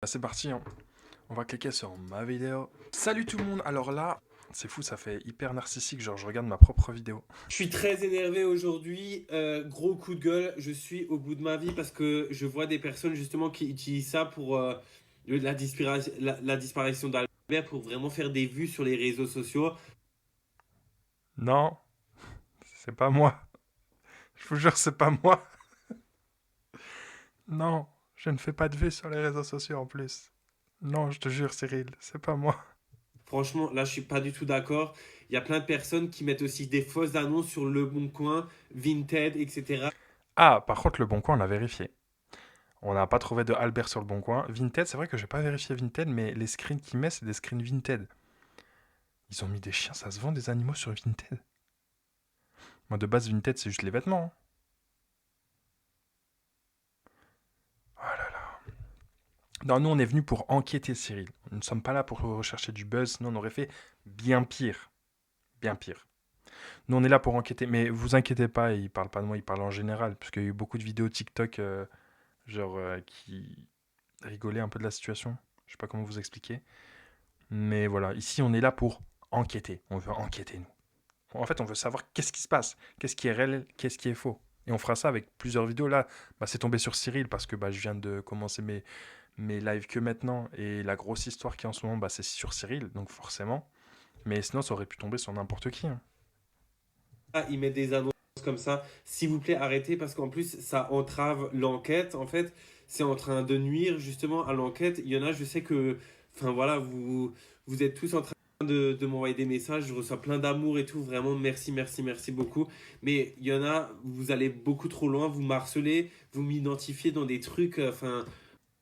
C'est parti, hein. On va cliquer sur ma vidéo. Salut tout le monde. Alors là, c'est fou, ça fait hyper narcissique, genre je regarde ma propre vidéo. Je suis très énervé aujourd'hui, gros coup de gueule, je suis au bout de ma vie parce que je vois des personnes justement qui utilisent ça pour la disparition d'Albert pour vraiment faire des vues sur les réseaux sociaux. Non, c'est pas moi. Je vous jure, c'est pas moi. Non, je ne fais pas de vues sur les réseaux sociaux en plus. Non, je te jure, Cyril, c'est pas moi. Franchement, là je suis pas du tout d'accord. Il y a plein de personnes qui mettent aussi des fausses annonces sur Le Bon Coin, Vinted, etc. Ah, par contre, le Bon Coin, on a vérifié. On n'a pas trouvé de Albert sur le Bon Coin. Vinted, c'est vrai que j'ai pas vérifié Vinted, mais les screens qu'il met, c'est des screens Vinted. Ils ont mis des chiens, ça se vend des animaux sur Vinted. Moi, de base, Vinted, c'est juste les vêtements, hein. Oh là là. Non, nous on est venu pour enquêter, Cyril. Nous ne sommes pas là pour rechercher du buzz, sinon on aurait fait bien pire. Bien pire. Nous on est là pour enquêter, mais vous inquiétez pas, il parle pas de moi, il parle en général, parce qu'il y a eu beaucoup de vidéos TikTok, qui rigolaient un peu de la situation. Je sais pas comment vous expliquer. Mais voilà, ici on est là pour enquêter. On veut enquêter, nous. En fait, on veut savoir qu'est-ce qui se passe, qu'est-ce qui est réel, qu'est-ce qui est faux. Et on fera ça avec plusieurs vidéos. Là, c'est tombé sur Cyril parce que je viens de commencer mes lives que maintenant. Et la grosse histoire qui est en ce moment, c'est sur Cyril, donc forcément. Mais sinon, ça aurait pu tomber sur n'importe qui, hein. Ils mettent des annonces comme ça. S'il vous plaît, arrêtez parce qu'en plus, ça entrave l'enquête. En fait, c'est en train de nuire justement à l'enquête. Il y en a, je sais que, enfin voilà, vous êtes tous en train de m'envoyer des messages. Je reçois plein d'amour et tout. Vraiment, merci, merci, merci beaucoup. Mais il y en a, vous allez beaucoup trop loin. Vous m'harcelez, vous m'identifiez dans des trucs. Enfin,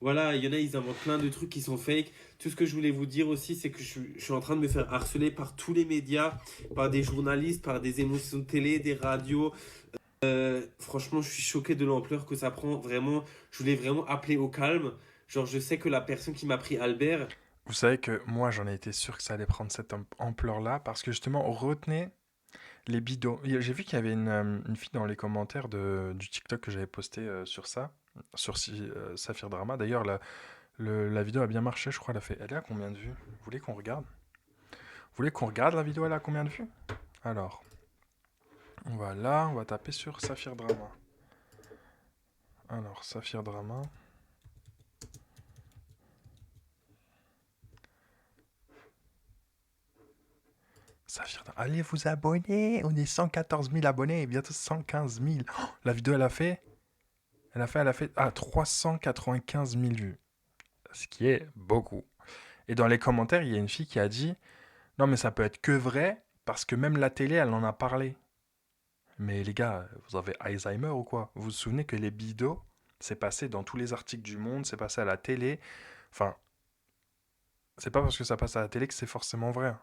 voilà, il y en a, ils inventent plein de trucs qui sont fake. Tout ce que je voulais vous dire aussi, c'est que je suis en train de me faire harceler par tous les médias, par des journalistes, par des émissions de télé, des radios. Franchement, je suis choqué de l'ampleur que ça prend. Vraiment, je voulais vraiment appeler au calme. Genre, je sais que la personne qui m'a pris Albert, Vous savez que moi, j'en ai été sûr que ça allait prendre cette ampleur-là, parce que justement, on retenait les bidons. J'ai vu qu'il y avait une fille dans les commentaires du TikTok que j'avais posté sur ça, sur Saphir Drama. D'ailleurs, la vidéo a bien marché, je crois. Elle est à combien de vues? Vous voulez qu'on regarde? Vous voulez qu'on regarde la vidéo, elle a combien de vues? Alors, on va là, on va taper sur Saphir Drama. Alors, Saphir Drama. Saphir Drama. Allez vous abonner, on est 114 000 abonnés et bientôt 115 000. Oh, la vidéo, elle a fait 395 000 vues. Ce qui est beaucoup. Et dans les commentaires, il y a une fille qui a dit non, mais ça peut être que vrai parce que même la télé, elle en a parlé. Mais les gars, vous avez Alzheimer ou quoi? Vous vous souvenez que les bidos, c'est passé dans tous les articles du monde, c'est passé à la télé. Enfin, c'est pas parce que ça passe à la télé que c'est forcément vrai, hein.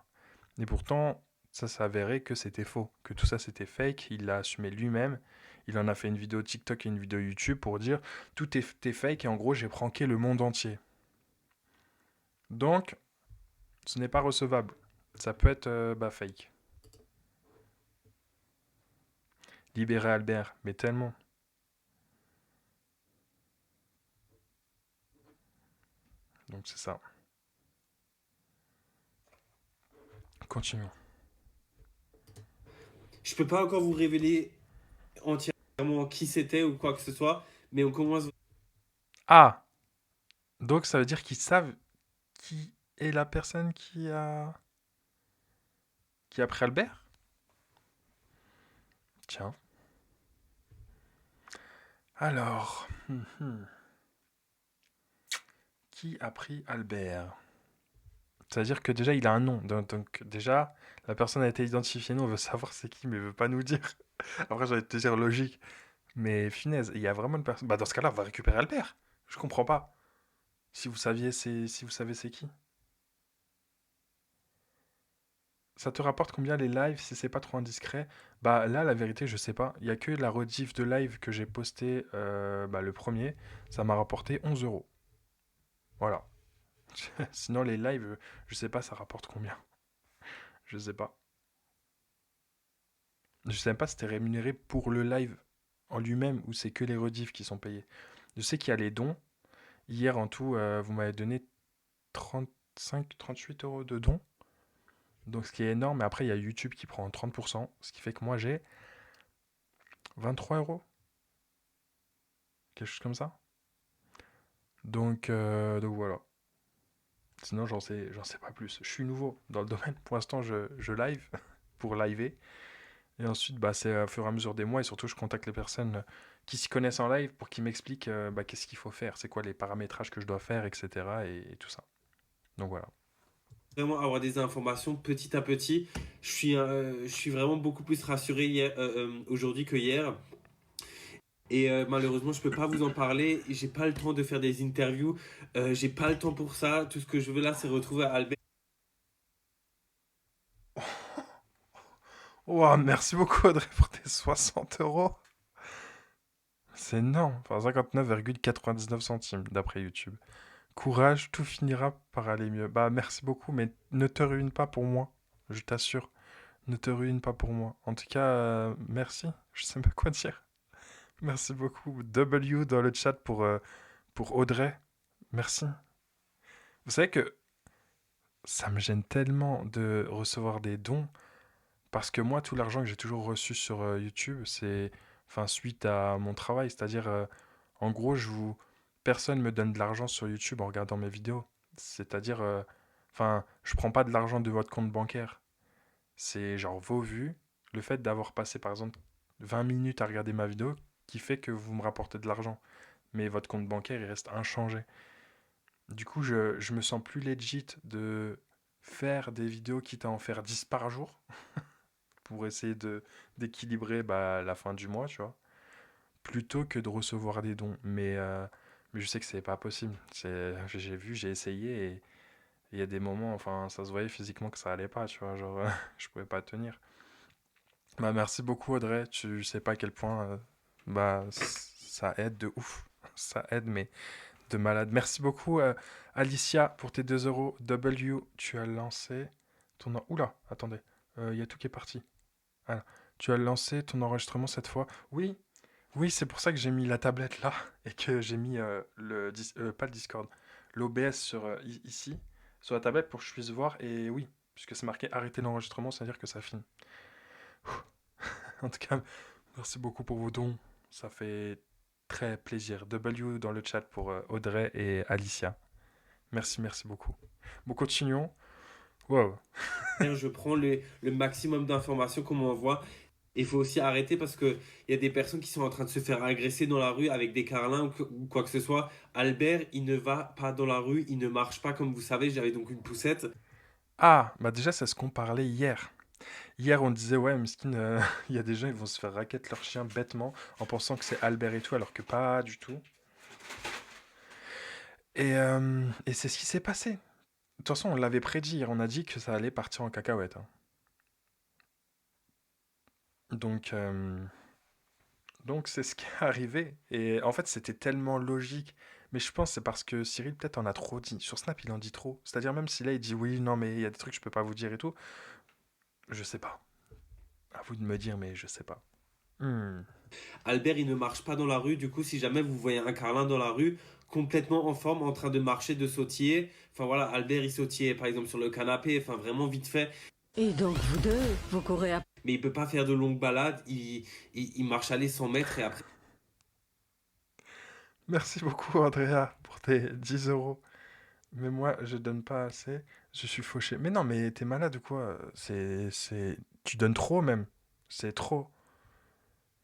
Et pourtant, ça s'est avéré que c'était faux, que tout ça c'était fake. Il l'a assumé lui-même. Il en a fait une vidéo TikTok et une vidéo YouTube pour dire tout est fake et en gros j'ai pranké le monde entier. Donc, ce n'est pas recevable. Ça peut être fake. Libérer Albert, mais tellement. Donc c'est ça. Continuons. je peux pas encore vous révéler entièrement qui c'était ou quoi que ce soit, mais on commence. Ah, donc ça veut dire qu'ils savent qui est la personne qui a pris Albert? Tiens. Alors, qui a pris Albert? C'est-à-dire que déjà il a un nom. Donc, déjà, la personne a été identifiée. Nous, on veut savoir c'est qui, mais il veut pas nous dire. Après, j'allais te dire logique. Mais finesse, il y a vraiment une personne. Dans ce cas-là, on va récupérer Albert. Je comprends pas. Si vous savez c'est qui. Ça te rapporte combien les lives si c'est pas trop indiscret? Là, la vérité, je sais pas. Il y a que la rediff de live que j'ai posté le premier. Ça m'a rapporté 11 euros. Voilà. Sinon, les lives, je sais pas, ça rapporte combien. Je sais pas. Je sais même pas si c'était rémunéré pour le live en lui-même ou c'est que les rediffs qui sont payés. Je sais qu'il y a les dons Hier, en tout, vous m'avez donné 35, 38 € de dons. Donc, ce qui est énorme. Mais après, il y a YouTube qui prend 30%. Ce qui fait que moi, j'ai 23 €. Quelque chose comme ça. Donc voilà. Sinon, j'en sais pas plus. Je suis nouveau dans le domaine. Pour l'instant, je live pour liver. Et ensuite, bah, c'est au fur et à mesure des mois. Et surtout, je contacte les personnes qui s'y connaissent en live pour qu'ils m'expliquent bah, qu'est-ce qu'il faut faire, c'est quoi les paramétrages que je dois faire, etc. Et tout ça. Donc voilà. Vraiment avoir des informations petit à petit. Je suis vraiment beaucoup plus rassuré aujourd'hui que hier. Et malheureusement, je peux pas vous en parler. J'ai pas le temps de faire des interviews. J'ai pas le temps pour ça. Tout ce que je veux là, c'est retrouver Albert. Wow, merci beaucoup Audrey pour tes 60 €. C'est énorme. Enfin, 59,99 centimes d'après YouTube. Courage, tout finira par aller mieux. Bah, merci beaucoup, mais ne te ruine pas pour moi. Je t'assure. Ne te ruine pas pour moi. En tout cas, merci. Je sais pas quoi dire. Merci beaucoup. W dans le chat pour Audrey. Merci. Vous savez que ça me gêne tellement de recevoir des dons parce que moi, tout l'argent que j'ai toujours reçu sur YouTube, c'est enfin suite à mon travail. C'est-à-dire, en gros, personne me donne de l'argent sur YouTube en regardant mes vidéos. C'est-à-dire, enfin, je prends pas de l'argent de votre compte bancaire. C'est genre vos vues, le fait d'avoir passé par exemple 20 minutes à regarder ma vidéo qui fait que vous me rapportez de l'argent. Mais votre compte bancaire, il reste inchangé. Du coup, je me sens plus legit de faire des vidéos quitte à en faire 10 par jour pour essayer d'équilibrer bah, la fin du mois, tu vois, plutôt que de recevoir des dons. Mais je sais que c'est pas possible. J'ai vu, j'ai essayé et il y a des moments, enfin, ça se voyait physiquement que ça allait pas, tu vois, genre, je pouvais pas tenir. Bah, merci beaucoup, Audrey. Tu sais pas à quel point bah, ça aide de ouf. Ça aide, mais de malade. Merci beaucoup, Alicia, pour tes 2 €. W, tu as lancé ton. Oula, attendez. Il y a tout qui est parti. Voilà. Tu as lancé ton enregistrement cette fois. Oui, oui, c'est pour ça que j'ai mis la tablette là et que j'ai mis pas le Discord, l'OBS ici, sur la tablette pour que je puisse voir. Et oui, puisque c'est marqué arrêter l'enregistrement, c'est-à-dire que ça finit. En tout cas, merci beaucoup pour vos dons. Ça fait très plaisir. W dans le chat pour Audrey et Alicia. Merci, merci beaucoup. Bon, continuons. Wow. Je prends le maximum d'informations qu'on m'envoie. Et il faut aussi arrêter parce que il y a des personnes qui sont en train de se faire agresser dans la rue avec des carlins ou quoi que ce soit. Albert, il ne va pas dans la rue, il ne marche pas comme vous savez. J'avais donc une poussette. Ah, bah déjà, c'est ce qu'on parlait hier. Hier, on disait, ouais, Miskin, il y a des gens, ils vont se faire raquette leur chien bêtement en pensant que c'est Albert et tout, alors que pas du tout. Et c'est ce qui s'est passé. De toute façon, on l'avait prédit hier, on a dit que ça allait partir en cacahuète, hein. Donc, euh, donc c'est ce qui est arrivé. Et en fait, c'était tellement logique. Mais je pense que c'est parce que Cyril, peut-être, en a trop dit. Sur Snap, il en dit trop. C'est-à-dire, même si là, il dit oui, non, mais il y a des trucs que je peux pas vous dire et tout. Je sais pas. À vous de me dire, mais je sais pas. Hmm. Albert, il ne marche pas dans la rue. Du coup, si jamais vous voyez un carlin dans la rue, complètement en forme, en train de marcher, de sautiller. Enfin voilà, Albert, il sautillait par exemple sur le canapé. Enfin vraiment vite fait. Et donc vous deux, vous courez après. Mais il peut pas faire de longues balades. Il marche aller 100 mètres et après. Merci beaucoup, Andrea, pour tes 10 €. Mais moi, je donne pas assez. Je suis fauché. Mais non, mais t'es malade ou quoi? Tu donnes trop même. C'est trop.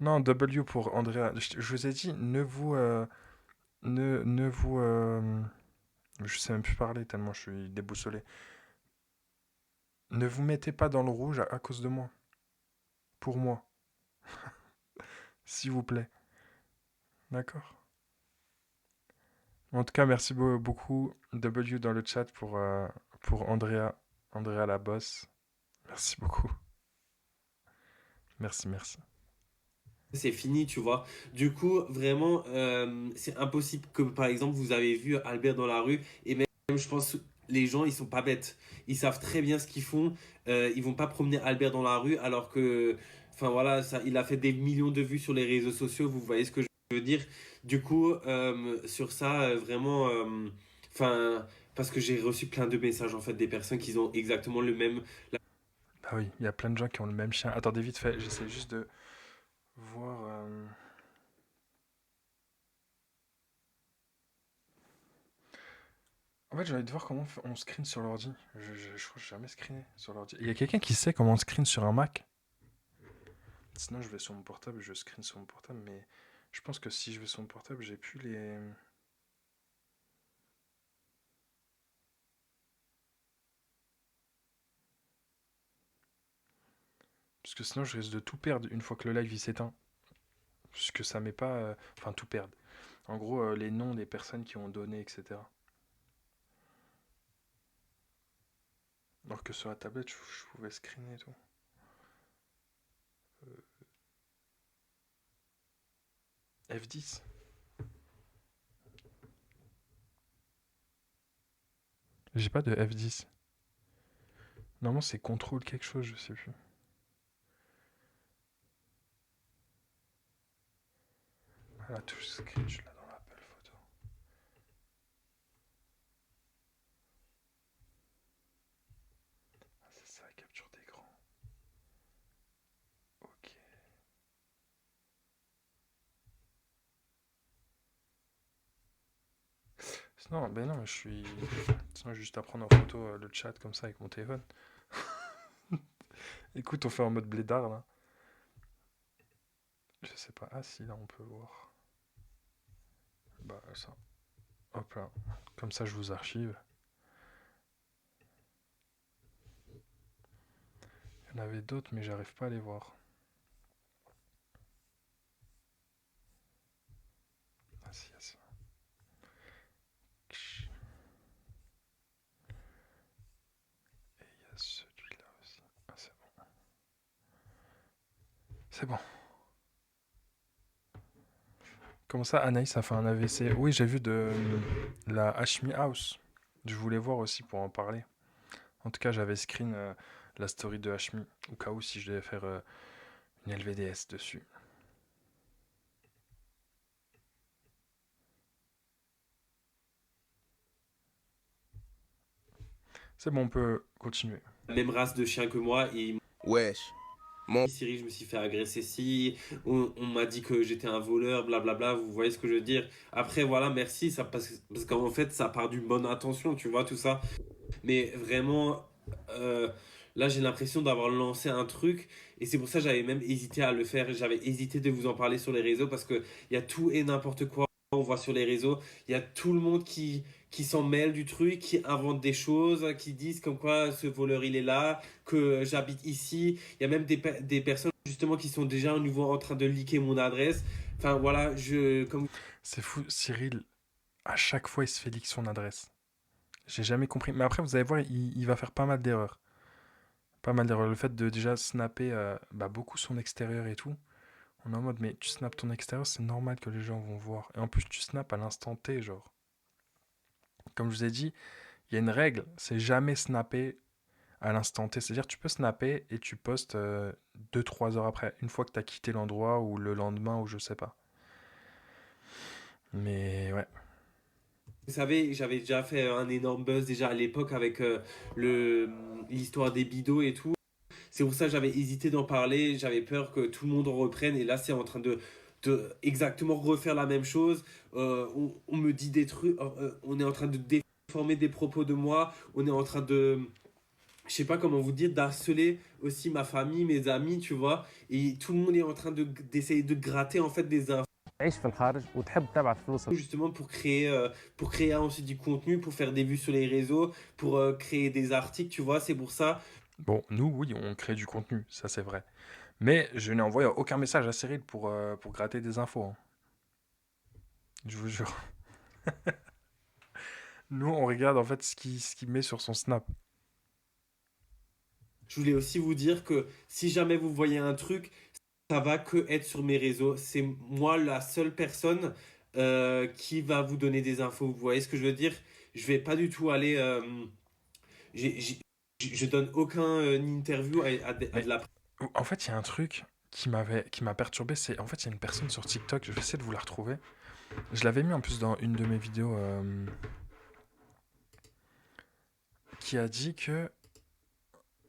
Non, W pour Andrea. Je vous ai dit, ne vous, je sais même plus parler tellement je suis déboussolé. Ne vous mettez pas dans le rouge à cause de moi. Pour moi, s'il vous plaît. D'accord? En tout cas, merci beaucoup, W dans le chat pour Andrea. Andrea la boss. Merci beaucoup. Merci, merci. C'est fini, tu vois. Du coup, vraiment, c'est impossible que, par exemple, vous avez vu Albert dans la rue. Et même, je pense, les gens, ils sont pas bêtes. Ils savent très bien ce qu'ils font. Ils vont pas promener Albert dans la rue alors que, enfin voilà, ça, il a fait des millions de vues sur les réseaux sociaux. Vous voyez ce que je Je veux dire, du coup, sur ça, vraiment, enfin, parce que j'ai reçu plein de messages en fait des personnes qui ont exactement le même. Bah oui, il y a plein de gens qui ont le même chien. Attendez vite fait, j'essaie juste de voir. En fait, j'ai envie de voir comment on screen sur l'ordi. Je crois que j'ai jamais screené sur l'ordi. Il y a quelqu'un qui sait comment on screen sur un Mac? Sinon, je vais sur mon portable, je screen sur mon portable, mais je pense que si je vais sur mon portable, j'ai plus les. Parce que sinon, je risque de tout perdre une fois que le live il s'éteint. Puisque ça met pas. Enfin, tout perdre. En gros, les noms des personnes qui ont donné, etc. Alors que sur la tablette, je pouvais screener et tout. F10. J'ai pas de F10. Normalement, c'est contrôle quelque chose, je sais plus. Voilà, touche screen, je l'ai dans l'Apple Photo. Ah, c'est ça, capture d'écran. Ok. Sinon, ben non, je suis. Sinon, juste à prendre en photo le chat comme ça avec mon téléphone. Écoute, on fait en mode blédard là. Je sais pas. Ah si, là on peut voir. Bah ça. Hop là. Comme ça, je vous archive. Il y en avait d'autres, mais j'arrive pas à les voir. Ah si, il y a ça. Et il y a celui-là aussi. Ah c'est bon. C'est bon. Comment ça, Anaïs a fait un AVC? Oui, j'ai vu de la Hashmi House. Je voulais voir aussi pour en parler. En tout cas, j'avais screen la story de Hashmi, au cas où si je devais faire une LVDS dessus. C'est bon, on peut continuer. La même race de chien que moi et Wesh. Mon Siri, je me suis fait agresser si, on m'a dit que j'étais un voleur, blablabla, vous voyez ce que je veux dire. Après, voilà, merci, ça, parce qu'en fait, ça part d'une bonne intention, tu vois, tout ça. Mais vraiment, euh, là, j'ai l'impression d'avoir lancé un truc, et c'est pour ça que j'avais même hésité à le faire, j'avais hésité de vous en parler sur les réseaux, parce qu'il y a tout et n'importe quoi. On voit sur les réseaux, il y a tout le monde qui s'en mêle du truc, qui invente des choses, qui disent comme quoi ce voleur il est là, que j'habite ici. Il y a même des personnes justement qui sont déjà à nouveau en train de leaker mon adresse. Enfin voilà, comme C'est fou, Cyril, à chaque fois, il se fait leak son adresse. J'ai jamais compris. Mais après, vous allez voir, il va faire pas mal d'erreurs. Pas mal d'erreurs. Le fait de déjà snapper bah, beaucoup son extérieur et tout. On est en mode, mais tu snaps ton extérieur, c'est normal que les gens vont voir. Et en plus, tu snaps à l'instant T, genre. Comme je vous ai dit, il y a une règle, c'est jamais snapper à l'instant T. C'est-à-dire, tu peux snapper et tu postes 2-3 heures après, une fois que tu as quitté l'endroit ou le lendemain ou je sais pas. Mais ouais. vous savez, j'avais déjà fait un énorme buzz déjà à l'époque avec le l'histoire des bidots et tout. C'est pour ça que j'avais hésité d'en parler, j'avais peur que tout le monde en reprenne et là c'est en train de exactement refaire la même chose. On me dit des trucs, on est en train de déformer des propos de moi, on est en train de, je sais pas comment vous dire, d'harceler aussi ma famille, mes amis, tu vois, et tout le monde est en train d'essayer de gratter en fait des infos تعيش في الخارج وتحب تبعت فلوس justement pour créer ensuite du contenu, pour faire des vues sur les réseaux, pour créer des articles, tu vois, c'est pour ça. Bon, nous, oui, on crée du contenu, ça c'est vrai. Mais je n'ai envoyé aucun message à Cyril pour gratter des infos, hein. Je vous jure. Nous, on regarde en fait ce qu'il met sur son snap. Je voulais aussi vous dire que si jamais vous voyez un truc, ça va que être sur mes réseaux. C'est moi la seule personne qui va vous donner des infos. Vous voyez ce que je veux dire? Je vais pas du tout aller. J'ai- j'ai- je donne aucun interview à de Mais la. en fait, il y a un truc. qui m'a perturbé, c'est en fait il y a une personne sur TikTok, je vais essayer de vous la retrouver. Je l'avais mis en plus dans une de mes vidéos qui a dit que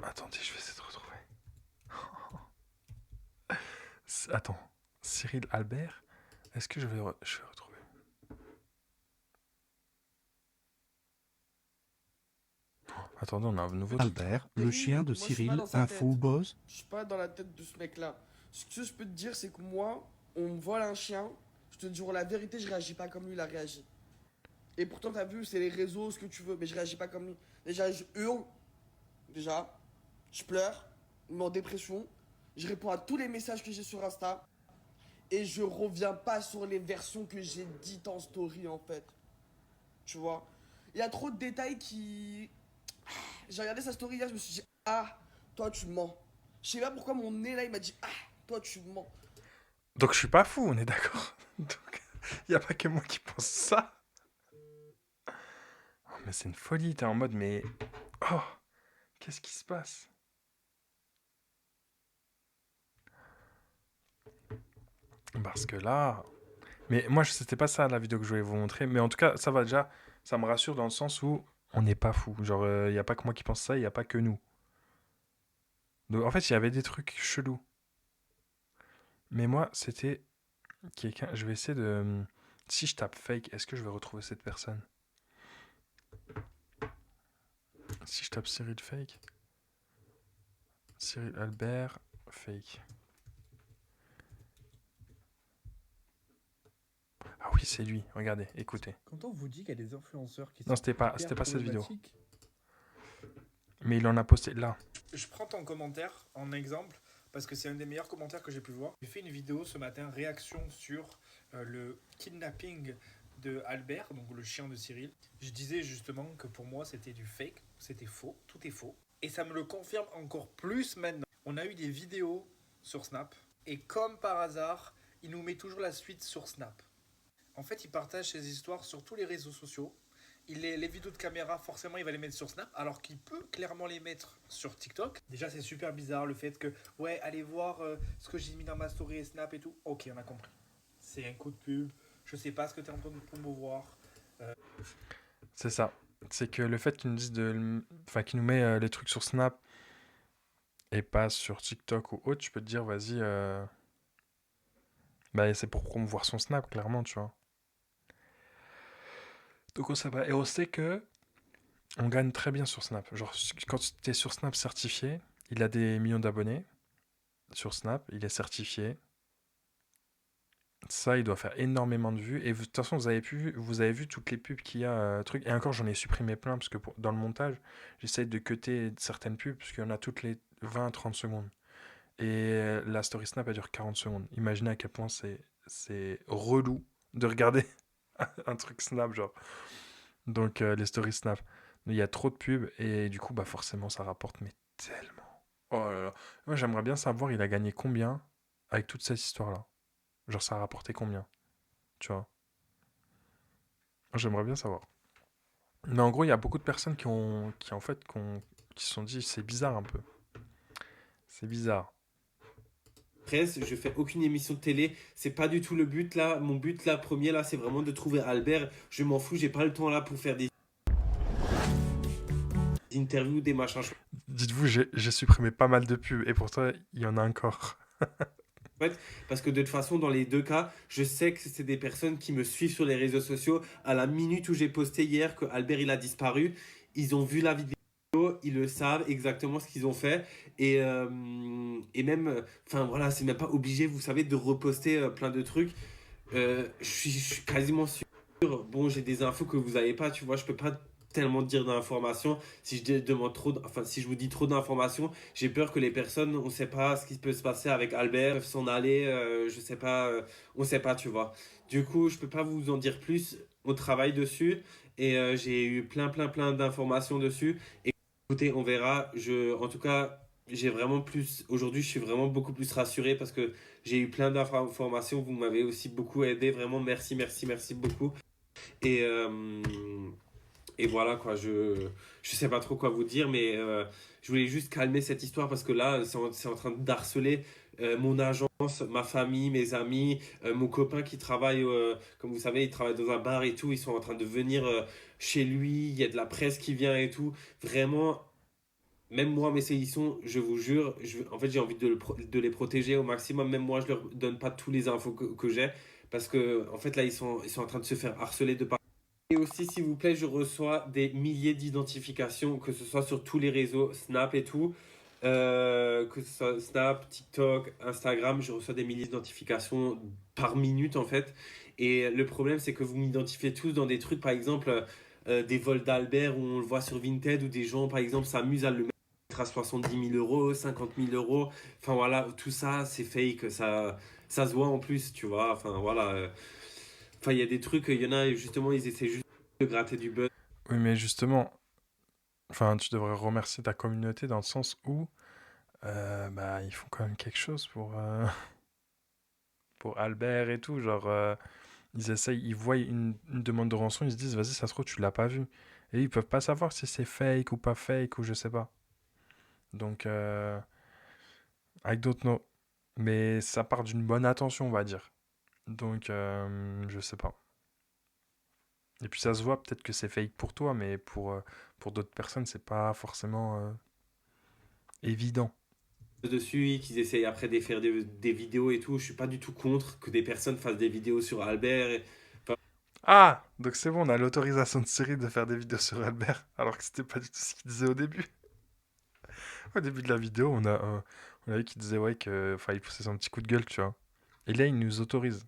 attendez, je vais essayer de retrouver. Attends, Cyril Albert, est-ce que je vais retrouver? Attendez, on a un nouveau truc. Albert, le chien de Moi, je suis pas Cyril, dans sa un tête. faux buzz. Je suis pas dans la tête de ce mec-là. Ce que je peux te dire, c'est que moi, on me vole un chien. Je te jure la vérité, je réagis pas comme lui, il a réagi. Et pourtant, t'as vu, c'est les réseaux, ce que tu veux, mais je réagis pas comme lui. Déjà, je hurle. Déjà, je pleure, je me mets en dépression. Je réponds à tous les messages que j'ai sur Insta. Et je reviens pas sur les versions que j'ai dites en story, en fait. Tu vois? Il y a trop de détails qui. J'ai regardé sa story hier, je me suis dit, ah, toi tu mens. Je sais pas pourquoi mon nez là, il m'a dit, ah, toi tu mens. Donc je suis pas fou, on est d'accord. Donc il y a pas que moi qui pense ça. Oh, mais c'est une folie, t'es en mode mais oh, qu'est-ce qui se passe? Parce que là, mais moi c'était pas ça la vidéo que je voulais vous montrer, mais en tout cas ça va déjà, ça me rassure dans le sens où on n'est pas fou. Genre il y a pas que moi qui pense ça, il y a pas que nous. Donc en fait il y avait des trucs chelous. Mais moi c'était quelqu'un. Je vais essayer de. Si je tape fake, est-ce que je vais retrouver cette personne? Si je tape Cyril fake. Cyril Albert fake. Ah oui, c'est lui. Regardez, écoutez. Quand on vous dit qu'il y a des influenceurs qui Non, sont c'était pas hyper cette vidéo. problématiques, Mais il en a posté là. Je prends ton commentaire en exemple parce que c'est un des meilleurs commentaires que j'ai pu voir. J'ai fait une vidéo ce matin, réaction sur le kidnapping de Albert, donc le chien de Cyril. Je disais justement que pour moi c'était du fake, c'était faux, tout est faux. Et ça me le confirme encore plus maintenant. On a eu des vidéos sur Snap et comme par hasard, il nous met toujours la suite sur Snap. En fait, il partage ses histoires sur tous les réseaux sociaux. Les vidéos de caméra, forcément, il va les mettre sur Snap, alors qu'il peut clairement les mettre sur TikTok. Déjà, c'est super bizarre le fait que, ouais, allez voir ce que j'ai mis dans ma story et Snap et tout. Ok, on a compris. C'est un coup de pub. Je sais pas ce que tu es en train de promouvoir. C'est ça. C'est que le fait qu'il nous dise de. Enfin, qu'il nous met les trucs sur Snap et pas sur TikTok ou autre, je peux te dire, vas-y. Bah, c'est pour promouvoir son Snap, clairement, tu vois. Donc on sait pas. Et on sait que on gagne très bien sur Snap. Genre, quand tu es sur Snap certifié, il a des millions d'abonnés sur Snap, il est certifié. Ça, il doit faire énormément de vues. Et de toute façon, vous avez vu toutes les pubs qu'il y a. Trucs. Et encore, j'en ai supprimé plein parce que dans le montage, j'essaye de cutter certaines pubs parce qu'il y en a toutes les 20-30 secondes. Et la story Snap, elle dure 40 secondes. Imaginez à quel point c'est relou de regarder un truc Snap, genre. Donc, les stories Snap. Il y a trop de pubs et du coup, bah forcément, ça rapporte, mais tellement. Oh là là. Moi, j'aimerais bien savoir, il a gagné combien avec toute cette histoire-là. Genre, ça a rapporté combien, tu vois. J'aimerais bien savoir. Mais en gros, il y a beaucoup de personnes qui se sont dit, c'est bizarre un peu. C'est bizarre. Presse, je fais aucune émission de télé, c'est pas du tout le but là. Mon but là, premier là, c'est vraiment de trouver Albert. Je m'en fous, j'ai pas le temps là pour faire des interviews, des machins. Dites-vous, j'ai supprimé pas mal de pubs et pourtant, il y en a encore. Parce que de toute façon, dans les deux cas, je sais que c'est des personnes qui me suivent sur les réseaux sociaux. À la minute où j'ai posté hier que Albert il a disparu, ils ont vu la vidéo, ils le savent exactement ce qu'ils ont fait. Et même, enfin voilà, c'est même pas obligé, vous savez, de reposter plein de trucs. Je suis quasiment sûr. Bon, j'ai des infos que vous n'avez pas, tu vois, je peux pas tellement dire d'informations. Si si je vous dis trop d'informations, j'ai peur que les personnes, on sait pas ce qui peut se passer avec Albert, peuvent s'en aller, je sais pas, on sait pas, tu vois. Du coup, je peux pas vous en dire plus. On travaille dessus et j'ai eu plein d'informations dessus. Et écoutez, on verra. En tout cas, aujourd'hui, je suis vraiment beaucoup plus rassuré parce que j'ai eu plein d'informations. Vous m'avez aussi beaucoup aidé. Vraiment, merci beaucoup. Et voilà quoi, je sais pas trop quoi vous dire, mais je voulais juste calmer cette histoire parce que là, c'est en train d'harceler. mon agence, ma famille, mes amis, mon copain qui travaille, comme vous savez, il travaille dans un bar et tout, ils sont en train de venir chez lui, il y a de la presse qui vient et tout. Vraiment, même moi, mes sélections, je vous jure, en fait, j'ai envie de les protéger au maximum. Même moi, je leur donne pas tous les infos que j'ai. Parce que, en fait, là, ils sont en train de se faire harceler de partout. Et aussi, s'il vous plaît, je reçois des milliers d'identifications, que ce soit sur tous les réseaux, Snap et tout. Que ce soit Snap, TikTok, Instagram, je reçois des milliers d'identifications par minute, en fait. Et le problème, c'est que vous m'identifiez tous dans des trucs, par exemple, des vols d'Albert où on le voit sur Vinted, où des gens, par exemple, s'amusent à le à 70 000 euros, 50 000 euros. Enfin voilà, tout ça, c'est fake. Ça se voit en plus, tu vois. Enfin voilà. Enfin, il y a des trucs, il y en a, justement, ils essaient juste de gratter du buzz. Oui, mais justement, enfin, tu devrais remercier ta communauté dans le sens où bah, ils font quand même quelque chose pour Albert et tout. Genre, ils essayent, ils voient une demande de rançon, ils se disent, vas-y, ça se trouve, tu l'as pas vu. Et ils peuvent pas savoir si c'est fake ou pas fake ou je sais pas. Donc, I don't know. Mais ça part d'une bonne intention, on va dire. Donc, je sais pas. Et puis ça se voit, peut-être que c'est fake pour toi, mais pour d'autres personnes, c'est pas forcément évident. Dessus, qu'ils essayent après de faire des vidéos et tout. Je suis pas du tout contre que des personnes fassent des vidéos sur Albert. Enfin, Ah! Donc c'est bon, on a l'autorisation de Cyril de faire des vidéos sur Albert, alors que c'était pas du tout ce qu'il disait au début. Au début de la vidéo, on a vu qu'il disait ouais que enfin, il poussait son petit coup de gueule, tu vois. Et là, il nous autorise.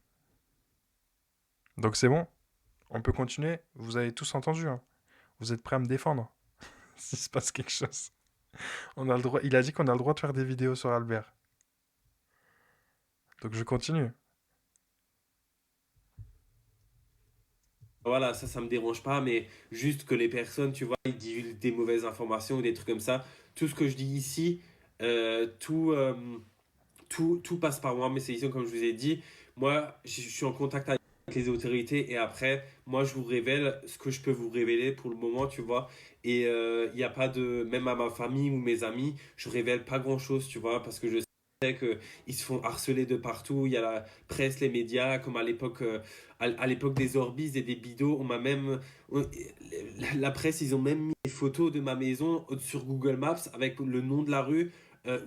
Donc c'est bon, on peut continuer. Vous avez tous entendu, hein. Vous êtes prêts à me défendre s'il se passe quelque chose. On a le droit. Il a dit qu'on a le droit de faire des vidéos sur Albert. Donc je continue. voilà, ça me dérange pas, mais juste que les personnes, tu vois, ils divulguent des mauvaises informations ou des trucs comme ça. Tout ce que je dis ici, euh, tout, euh, tout passe par moi, mes sélections, comme je vous ai dit. Moi, je suis en contact avec les autorités et après, moi, je vous révèle ce que je peux vous révéler pour le moment, tu vois. Et il n'y a pas de, même à ma famille ou mes amis, je révèle pas grand-chose, tu vois, parce que je sais qu'ils se font harceler de partout. Il y a la presse, les médias, comme à l'époque des Orbis et des Bidos, la presse, ils ont même mis des photos de ma maison sur Google Maps avec le nom de la rue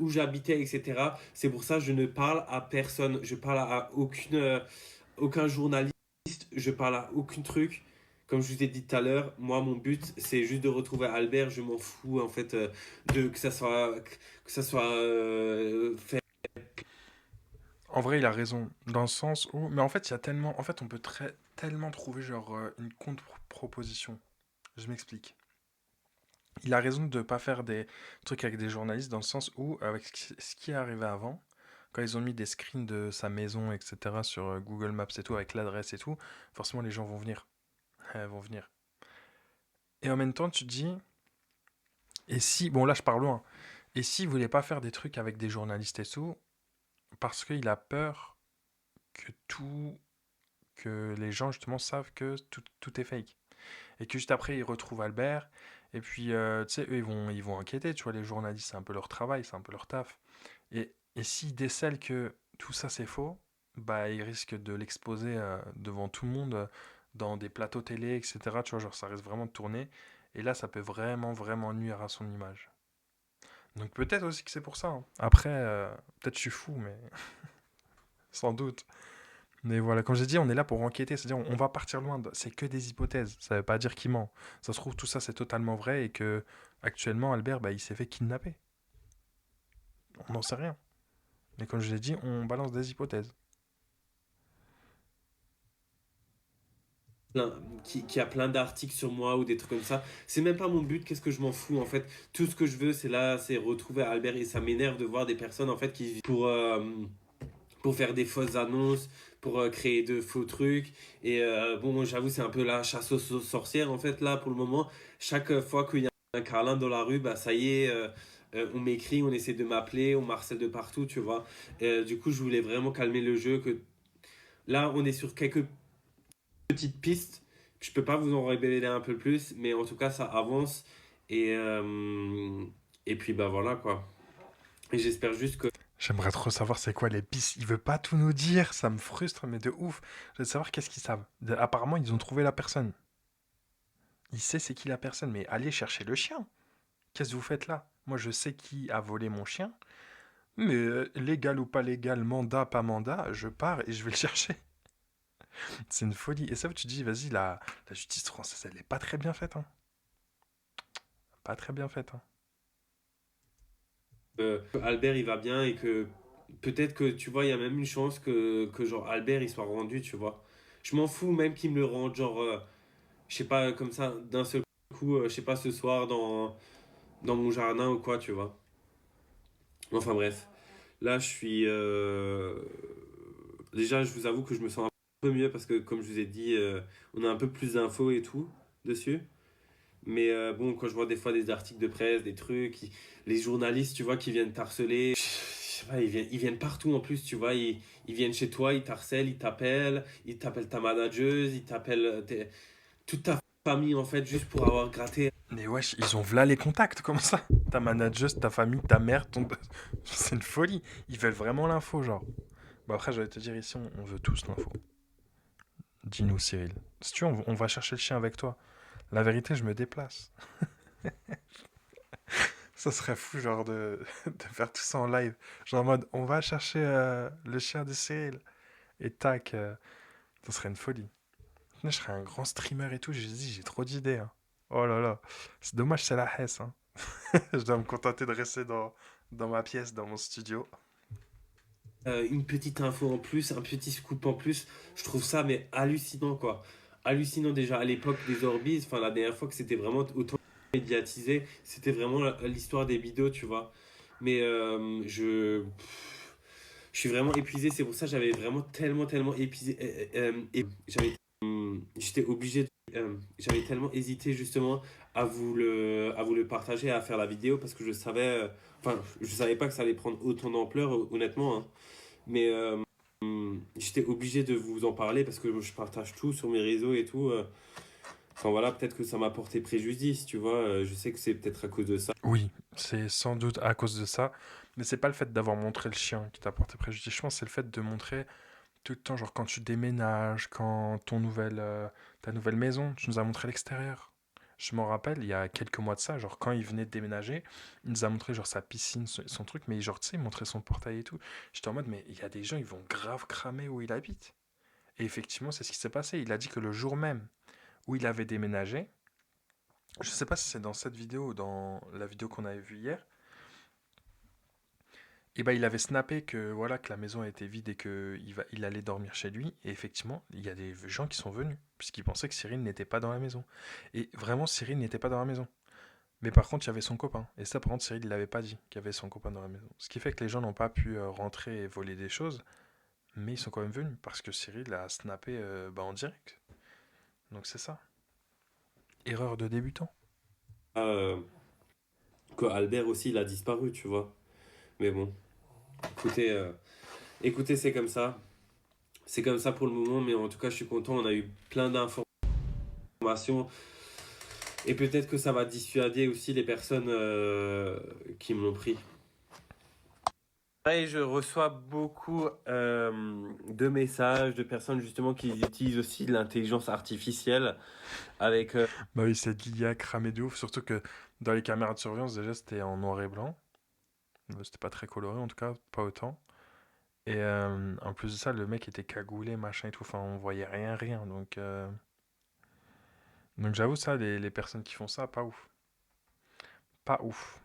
où j'habitais, etc. C'est pour ça que je ne parle à personne. Je parle à aucun journaliste. Je parle à aucun truc. Comme je vous ai dit tout à l'heure, moi, mon but, c'est juste de retrouver Albert. Je m'en fous, en fait, que ça soit fait. En vrai, il a raison, dans le sens où... Mais en fait, il y a tellement... En fait, on peut tellement trouver, genre, une contre-proposition. Je m'explique. Il a raison de ne pas faire des trucs avec des journalistes, dans le sens où, avec ce qui est arrivé avant, quand ils ont mis des screens de sa maison, etc., sur Google Maps et tout, avec l'adresse et tout, forcément, les gens vont venir. Vont venir. Et en même temps, tu te dis... Et si... Bon, là, je parle loin. Et s'il voulait pas faire des trucs avec des journalistes et tout, parce qu'il a peur que tout que les gens justement savent que tout est fake. Et que juste après ils retrouvent Albert, et puis tu sais, eux ils vont enquêter, tu vois, les journalistes, c'est un peu leur travail, c'est un peu leur taf. Et s'ils décèlent que tout ça c'est faux, bah ils risquent de l'exposer devant tout le monde, dans des plateaux télé, etc. Tu vois, genre ça risque vraiment de tourner, et là ça peut vraiment, vraiment nuire à son image. Donc peut-être aussi que c'est pour ça, hein. Après, peut-être je suis fou, mais sans doute. Mais voilà, comme j'ai dit, on est là pour enquêter, c'est-à-dire on va partir loin, c'est que des hypothèses, ça veut pas dire qu'il ment. Ça se trouve, tout ça c'est totalement vrai et que actuellement Albert, bah, il s'est fait kidnapper. On n'en sait rien. Mais comme je l'ai dit, on balance des hypothèses. Qui a plein d'articles sur moi ou des trucs comme ça. C'est même pas mon but, qu'est-ce que je m'en fous en fait. Tout ce que je veux, c'est retrouver Albert et ça m'énerve de voir des personnes en fait qui pour faire des fausses annonces, pour créer de faux trucs. Et bon, moi j'avoue, c'est un peu la chasse aux sorcières en fait là pour le moment. Chaque fois qu'il y a un Carlin dans la rue, bah ça y est, on m'écrit, on essaie de m'appeler, on m'harcèle de partout, tu vois. Du coup, je voulais vraiment calmer le jeu. Que là, on est sur quelques petites pistes. Je peux pas vous en révéler un peu plus, mais en tout cas, ça avance. Et, euh, et puis, bah voilà quoi. Et j'espère juste que. J'aimerais trop savoir c'est quoi les pistes. Il veut pas tout nous dire, ça me frustre, mais de ouf. Je veux savoir qu'est-ce qu'ils savent. Apparemment, ils ont trouvé la personne. Il sait c'est qui la personne, mais allez chercher le chien. Qu'est-ce que vous faites là? Moi, je sais qui a volé mon chien, mais légal ou pas légal, mandat, pas mandat, je pars et je vais le chercher. C'est une folie. Et ça, tu dis, vas-y, la justice française, elle est pas très bien faite. Hein. Pas très bien faite. Hein. Albert il va bien et que peut-être que tu vois, il y a même une chance que genre Albert il soit rendu, tu vois. Je m'en fous même qu'il me le rende, genre, je sais pas, comme ça, d'un seul coup, je sais pas, ce soir dans mon jardin ou quoi, tu vois. Enfin bref, là je suis. Déjà, je vous avoue que je me sens un peu mieux parce que, comme je vous ai dit, on a un peu plus d'infos et tout dessus. Mais bon, quand je vois des fois des articles de presse, des trucs, les journalistes, tu vois, qui viennent t'harceler, je sais pas, ils viennent partout en plus, tu vois, ils viennent chez toi, ils t'harcèlent, ils t'appellent ta manageuse, ils t'appellent toute ta famille en fait, juste pour avoir gratté. Mais wesh, ils ont v'là les contacts, comme ça. Ta manageuse, ta famille, ta mère, ton... C'est une folie. Ils veulent vraiment l'info, genre. Bon, après, j'allais te dire ici, on veut tous l'info. Dis-nous, Cyril. Si tu veux, on va chercher le chien avec toi. La vérité, je me déplace. Ça serait fou, genre, de faire tout ça en live. Genre en mode, on va chercher le chien de Cyril. Et tac, ça serait une folie. Je serais un grand streamer et tout. J'ai dit, j'ai trop d'idées. Hein. Oh là là. C'est dommage, c'est la Hesse. Hein. Je dois me contenter de rester dans ma pièce, dans mon studio. Une petite info en plus, un petit scoop en plus, je trouve ça mais hallucinant quoi. Hallucinant déjà à l'époque des Orbeez, enfin la dernière fois que c'était vraiment autant médiatisé, c'était vraiment l'histoire des vidéos, tu vois. Mais je suis vraiment épuisé, c'est pour ça que j'avais vraiment tellement épuisé. Et j'étais obligé, j'avais tellement hésité justement à vous le partager, à faire la vidéo parce que je savais, enfin, je savais pas que ça allait prendre autant d'ampleur, honnêtement. Hein. Mais j'étais obligé de vous en parler parce que je partage tout sur mes réseaux et tout. Enfin voilà, peut-être que ça m'a porté préjudice, tu vois. Je sais que c'est peut-être à cause de ça. Oui, c'est sans doute à cause de ça. Mais c'est pas le fait d'avoir montré le chien qui t'a porté préjudice. Je pense que c'est le fait de montrer tout le temps, genre quand tu déménages, quand ta nouvelle maison, tu nous as montré l'extérieur. Je m'en rappelle, il y a quelques mois de ça, genre quand il venait de déménager, il nous a montré genre sa piscine, son truc, mais genre tu sais, il montrait son portail et tout. J'étais en mode, mais il y a des gens, ils vont grave cramer où il habite. Et effectivement, c'est ce qui s'est passé. Il a dit que le jour même où il avait déménagé, je sais pas si c'est dans cette vidéo ou dans la vidéo qu'on avait vue hier, et ben il avait snappé que voilà que la maison était vide et que il allait dormir chez lui. Et effectivement, il y a des gens qui sont venus puisqu'ils pensaient que Cyril n'était pas dans la maison. Et vraiment, Cyril n'était pas dans la maison. Mais par contre, il y avait son copain. Et ça, par contre, Cyril, il l'avait pas dit qu'il y avait son copain dans la maison. Ce qui fait que les gens n'ont pas pu rentrer et voler des choses, mais ils sont quand même venus parce que Cyril a snappé en direct. Donc c'est ça. Erreur de débutant. Euh, que Albert aussi, il a disparu, tu vois. Mais bon, écoutez, écoutez, c'est comme ça. C'est comme ça pour le moment, mais en tout cas, je suis content. On a eu plein d'informations. Et peut-être que ça va dissuader aussi les personnes qui me l'ont pris. Et je reçois beaucoup de messages de personnes justement qui utilisent aussi l'intelligence artificielle avec Bah oui, c'est l'IA cramé de ouf. Surtout que dans les caméras de surveillance, déjà, c'était en noir et blanc. C'était pas très coloré, en tout cas, pas autant. Et en plus de ça, le mec était cagoulé, machin et tout. Enfin, on voyait rien. Donc j'avoue, ça, les personnes qui font ça, pas ouf. Pas ouf.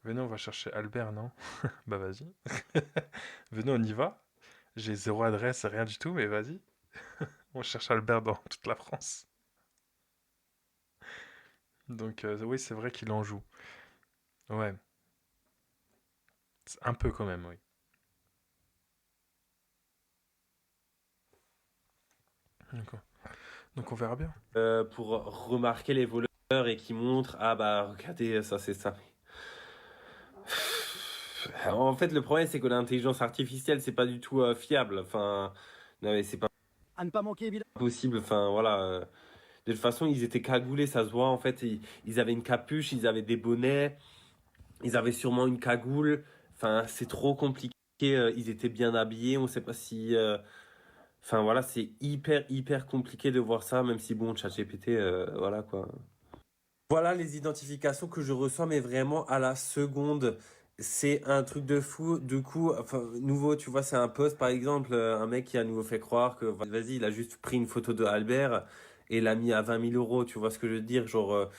Venez, on va chercher Albert, non? Bah vas-y. Venez, on y va. J'ai zéro adresse, rien du tout, mais vas-y. On cherche Albert dans toute la France. Donc oui, c'est vrai qu'il en joue. Ouais, un peu quand même, oui. D'accord. Donc on verra bien. pour remarquer les voleurs et qui montrent ah bah regardez ça c'est ça. En fait le problème c'est que l'intelligence artificielle c'est pas du tout fiable. Enfin non mais c'est pas À ne pas manquer, évidemment. possible. Enfin voilà. De toute façon, ils étaient cagoulés, ça se voit. En fait, ils avaient une capuche, ils avaient des bonnets, ils avaient sûrement une cagoule. Enfin, c'est trop compliqué. Ils étaient bien habillés. On ne sait pas si. Enfin, voilà, c'est hyper compliqué de voir ça, même si, bon, ChatGPT, voilà quoi. Voilà les identifications que je reçois, mais vraiment à la seconde. C'est un truc de fou. Du coup, enfin, nouveau, tu vois, c'est un post, par exemple, un mec qui a à nouveau fait croire que, vas-y, il a juste pris une photo de Albert et l'a mis à 20 000 euros. Tu vois ce que je veux dire? Genre,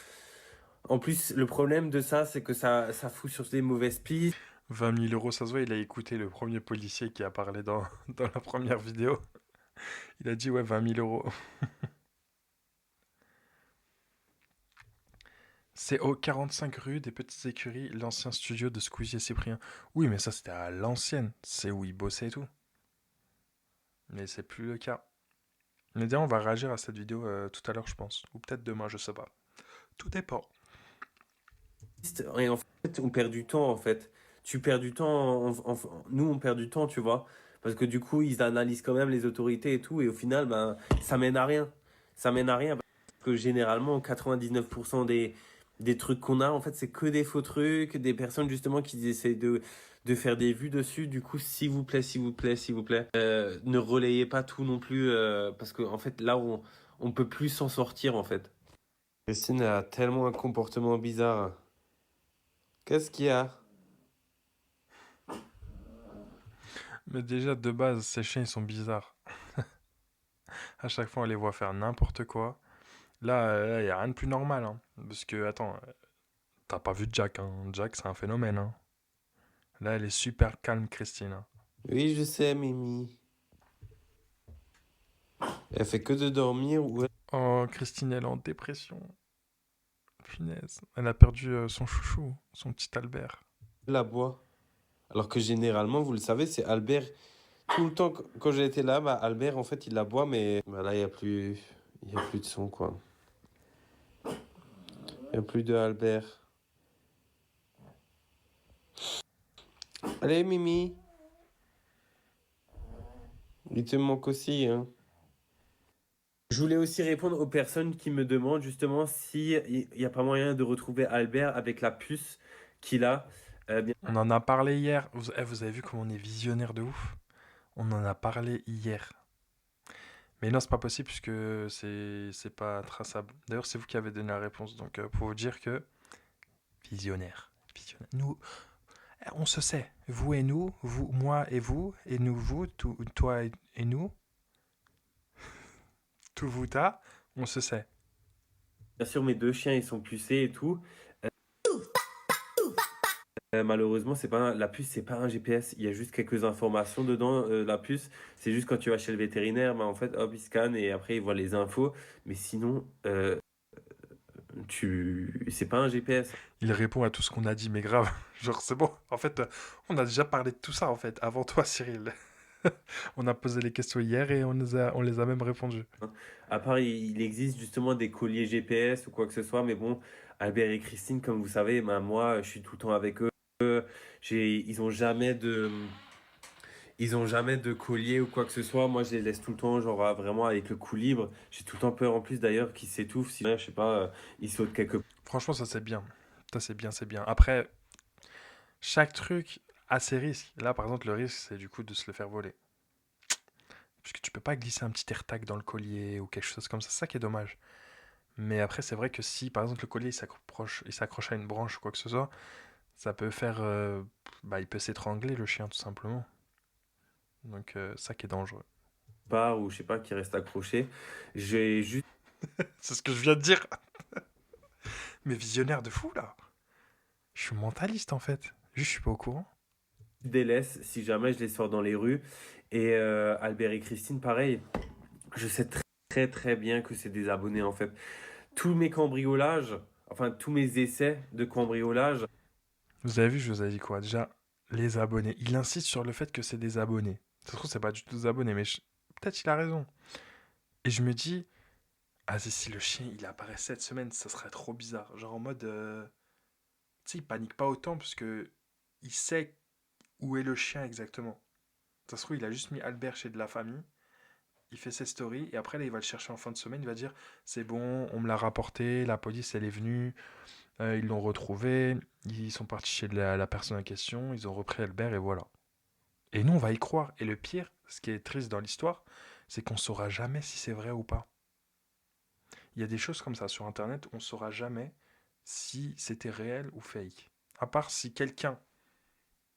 en plus, le problème de ça, c'est que ça fout sur des mauvaises pistes. 20 000 euros, ça se voit, il a écouté le premier policier qui a parlé dans, dans la première vidéo. Il a dit, ouais, 20 000 euros. C'est au 45 rue des Petites Écuries, l'ancien studio de Squeezie et Cyprien. Oui, mais ça, c'était à l'ancienne. C'est où il bossait et tout. Mais c'est plus le cas. Mais d'ailleurs, on va réagir à cette vidéo tout à l'heure, je pense. Ou peut-être demain, je sais pas. Tout dépend. Et en fait, on perd du temps, en fait. Tu perds du temps, nous, on perd du temps, tu vois. Parce que du coup, ils analysent quand même les autorités et tout, et au final, ben, ça mène à rien. Ça mène à rien, parce que généralement, 99% des trucs qu'on a, en fait, c'est que des faux trucs, des personnes, justement, qui essaient de faire des vues dessus. Du coup, s'il vous plaît, ne relayez pas tout non plus, parce que, en fait, là, on peut plus s'en sortir, en fait. Christine a tellement un comportement bizarre. Qu'est-ce qu'il y a? Mais déjà, de base, ces chiens, ils sont bizarres. À chaque fois, on les voit faire n'importe quoi. Là, il n'y a rien de plus normal. Hein. Parce que, attends, t'as pas vu Jack. Hein. Jack, c'est un phénomène. Hein. Là, elle est super calme, Christine. Hein. Oui, je sais, Mimi. Elle fait que de dormir ou Oh, Christine, elle est en dépression. Punaise. Elle a perdu son chouchou, son petit Albert. elle la boit. Alors que généralement, vous le savez, c'est Albert. Tout le temps, quand j'ai été là, bah, Albert, en fait, il la boit, mais bah, là, il y a plus de son, quoi. Il n'y a plus de Albert. Allez, Mimi. Il te manque aussi, hein. Je voulais aussi répondre aux personnes qui me demandent justement si il n'y a pas moyen de retrouver Albert avec la puce qu'il a. Bien On en a parlé hier. Vous avez vu comment on est visionnaire de ouf? On en a parlé hier. Mais non, c'est pas possible puisque c'est pas traçable. D'ailleurs, c'est vous qui avez donné la réponse. Donc, pour vous dire que visionnaire. Visionnaire. Nous, on se sait. Vous et nous, vous, moi et vous, et nous, vous, toi et nous, tout vous, ta, on se sait. sûr, mes deux chiens, ils sont pucés et tout. Malheureusement, c'est pas la puce, c'est pas un GPS. Il y a juste quelques informations dedans. La puce, c'est juste quand tu vas chez le vétérinaire, bah, en fait, hop, il scanne et après il voit les infos. Mais sinon, c'est pas un GPS. Il répond à tout ce qu'on a dit, mais grave. Genre, c'est bon. En fait, on a déjà parlé de tout ça, en fait, avant toi, Cyril. On a posé les questions hier et on les a même répondu. À part, il existe justement des colliers GPS ou quoi que ce soit. Mais bon, Albert et Christine, comme vous savez, bah, moi, je suis tout le temps avec eux. Ils ont jamais de. Ils ont jamais de collier ou quoi que ce soit. Moi, je les laisse tout le temps, genre vraiment avec le cou libre. J'ai tout le temps peur en plus d'ailleurs qu'ils s'étouffent. Si, je sais pas, ils sautent quelque Franchement, ça, c'est bien. Ça, c'est bien, c'est bien. Après, chaque truc a ses risques. Là, par exemple, le risque, c'est du coup de se le faire voler. Puisque tu peux pas glisser un petit AirTag dans le collier ou quelque chose comme ça. C'est ça qui est dommage. Mais après, c'est vrai que si, par exemple, le collier il s'accroche à une branche ou quoi que ce soit, ça peut faire. Bah, il peut s'étrangler, le chien, tout simplement. Donc, ça qui est dangereux. part ou je sais pas qui reste accroché. J'ai juste C'est ce que je viens de dire. Mais visionnaire de fou, là. Je suis mentaliste, en fait. Juste, je suis pas au courant. des laisses si jamais je les sors dans les rues. Et Albert et Christine, pareil. Je sais très bien que c'est des abonnés en fait. Tous mes cambriolages, enfin tous mes essais de cambriolage, Vous avez vu, je vous ai dit quoi? Déjà, les abonnés. Il insiste sur le fait que c'est des abonnés. Ça se trouve, c'est pas du tout des abonnés, mais peut-être il a raison. Et je me dis, ah, si le chien il apparaît cette semaine, ça serait trop bizarre. Genre en mode, tu sais, il panique pas autant parce que il sait où est le chien exactement. Ça se trouve, il a juste mis Albert chez de la famille il fait ses stories, et après, là, il va le chercher en fin de semaine, il va dire, c'est bon, on me l'a rapporté, la police, elle est venue, ils l'ont retrouvé, ils sont partis chez la personne en question, ils ont repris Albert, et voilà. Et nous, on va y croire. Et le pire, ce qui est triste dans l'histoire, c'est qu'on saura jamais si c'est vrai ou pas. Il y a des choses comme ça sur Internet, on saura jamais si c'était réel ou fake. À part si quelqu'un,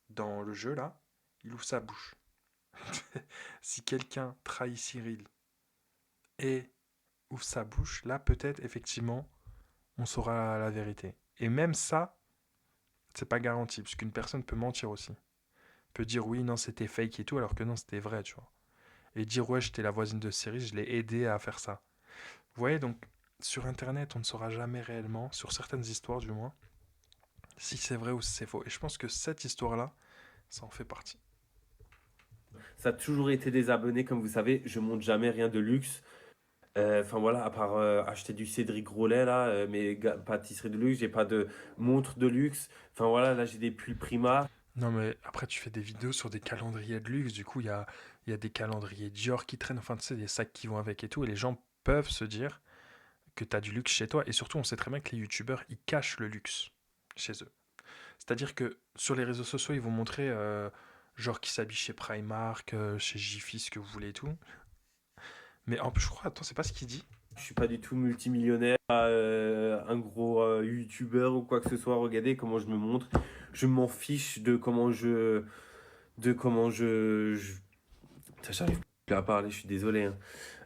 dans le jeu, là, il ouvre sa bouche. Si quelqu'un trahit Cyril et ouvre sa bouche, là, peut-être, effectivement, on saura la vérité. Et même ça, c'est pas garanti, parce qu'une personne peut mentir aussi. Peut dire oui, non, c'était fake et tout, alors que non, c'était vrai, tu vois. Et dire ouais, j'étais la voisine de Cyril, je l'ai aidé à faire ça. Vous voyez, donc, sur Internet, on ne saura jamais réellement, sur certaines histoires du moins, si c'est vrai ou si c'est faux. Et je pense que cette histoire-là, ça en fait partie. Ça a toujours été des abonnés, comme vous savez, je monte jamais rien de luxe. Enfin voilà, à part acheter du Cédric Grolet là, pâtisseries de luxe, j'ai pas de montre de luxe. Enfin voilà, là j'ai des pulls Prima. Non, mais après, tu fais des vidéos sur des calendriers de luxe, du coup, il y a des calendriers Dior qui traînent, enfin, tu sais, des sacs qui vont avec et tout, et les gens peuvent se dire que tu as du luxe chez toi. Et surtout, on sait très bien que les youtubeurs, ils cachent le luxe chez eux. C'est-à-dire que sur les réseaux sociaux, ils vont montrer genre qui s'habille chez Primark, chez Jiffy, ce que vous voulez et tout. Mais en plus, je crois, attends, c'est pas ce qu'il dit. Je suis pas du tout multimillionnaire, un gros youtubeur ou quoi que ce soit. Regardez comment je me montre. Je m'en fiche de comment Putain, j'arrive plus à parler, je suis désolé, hein.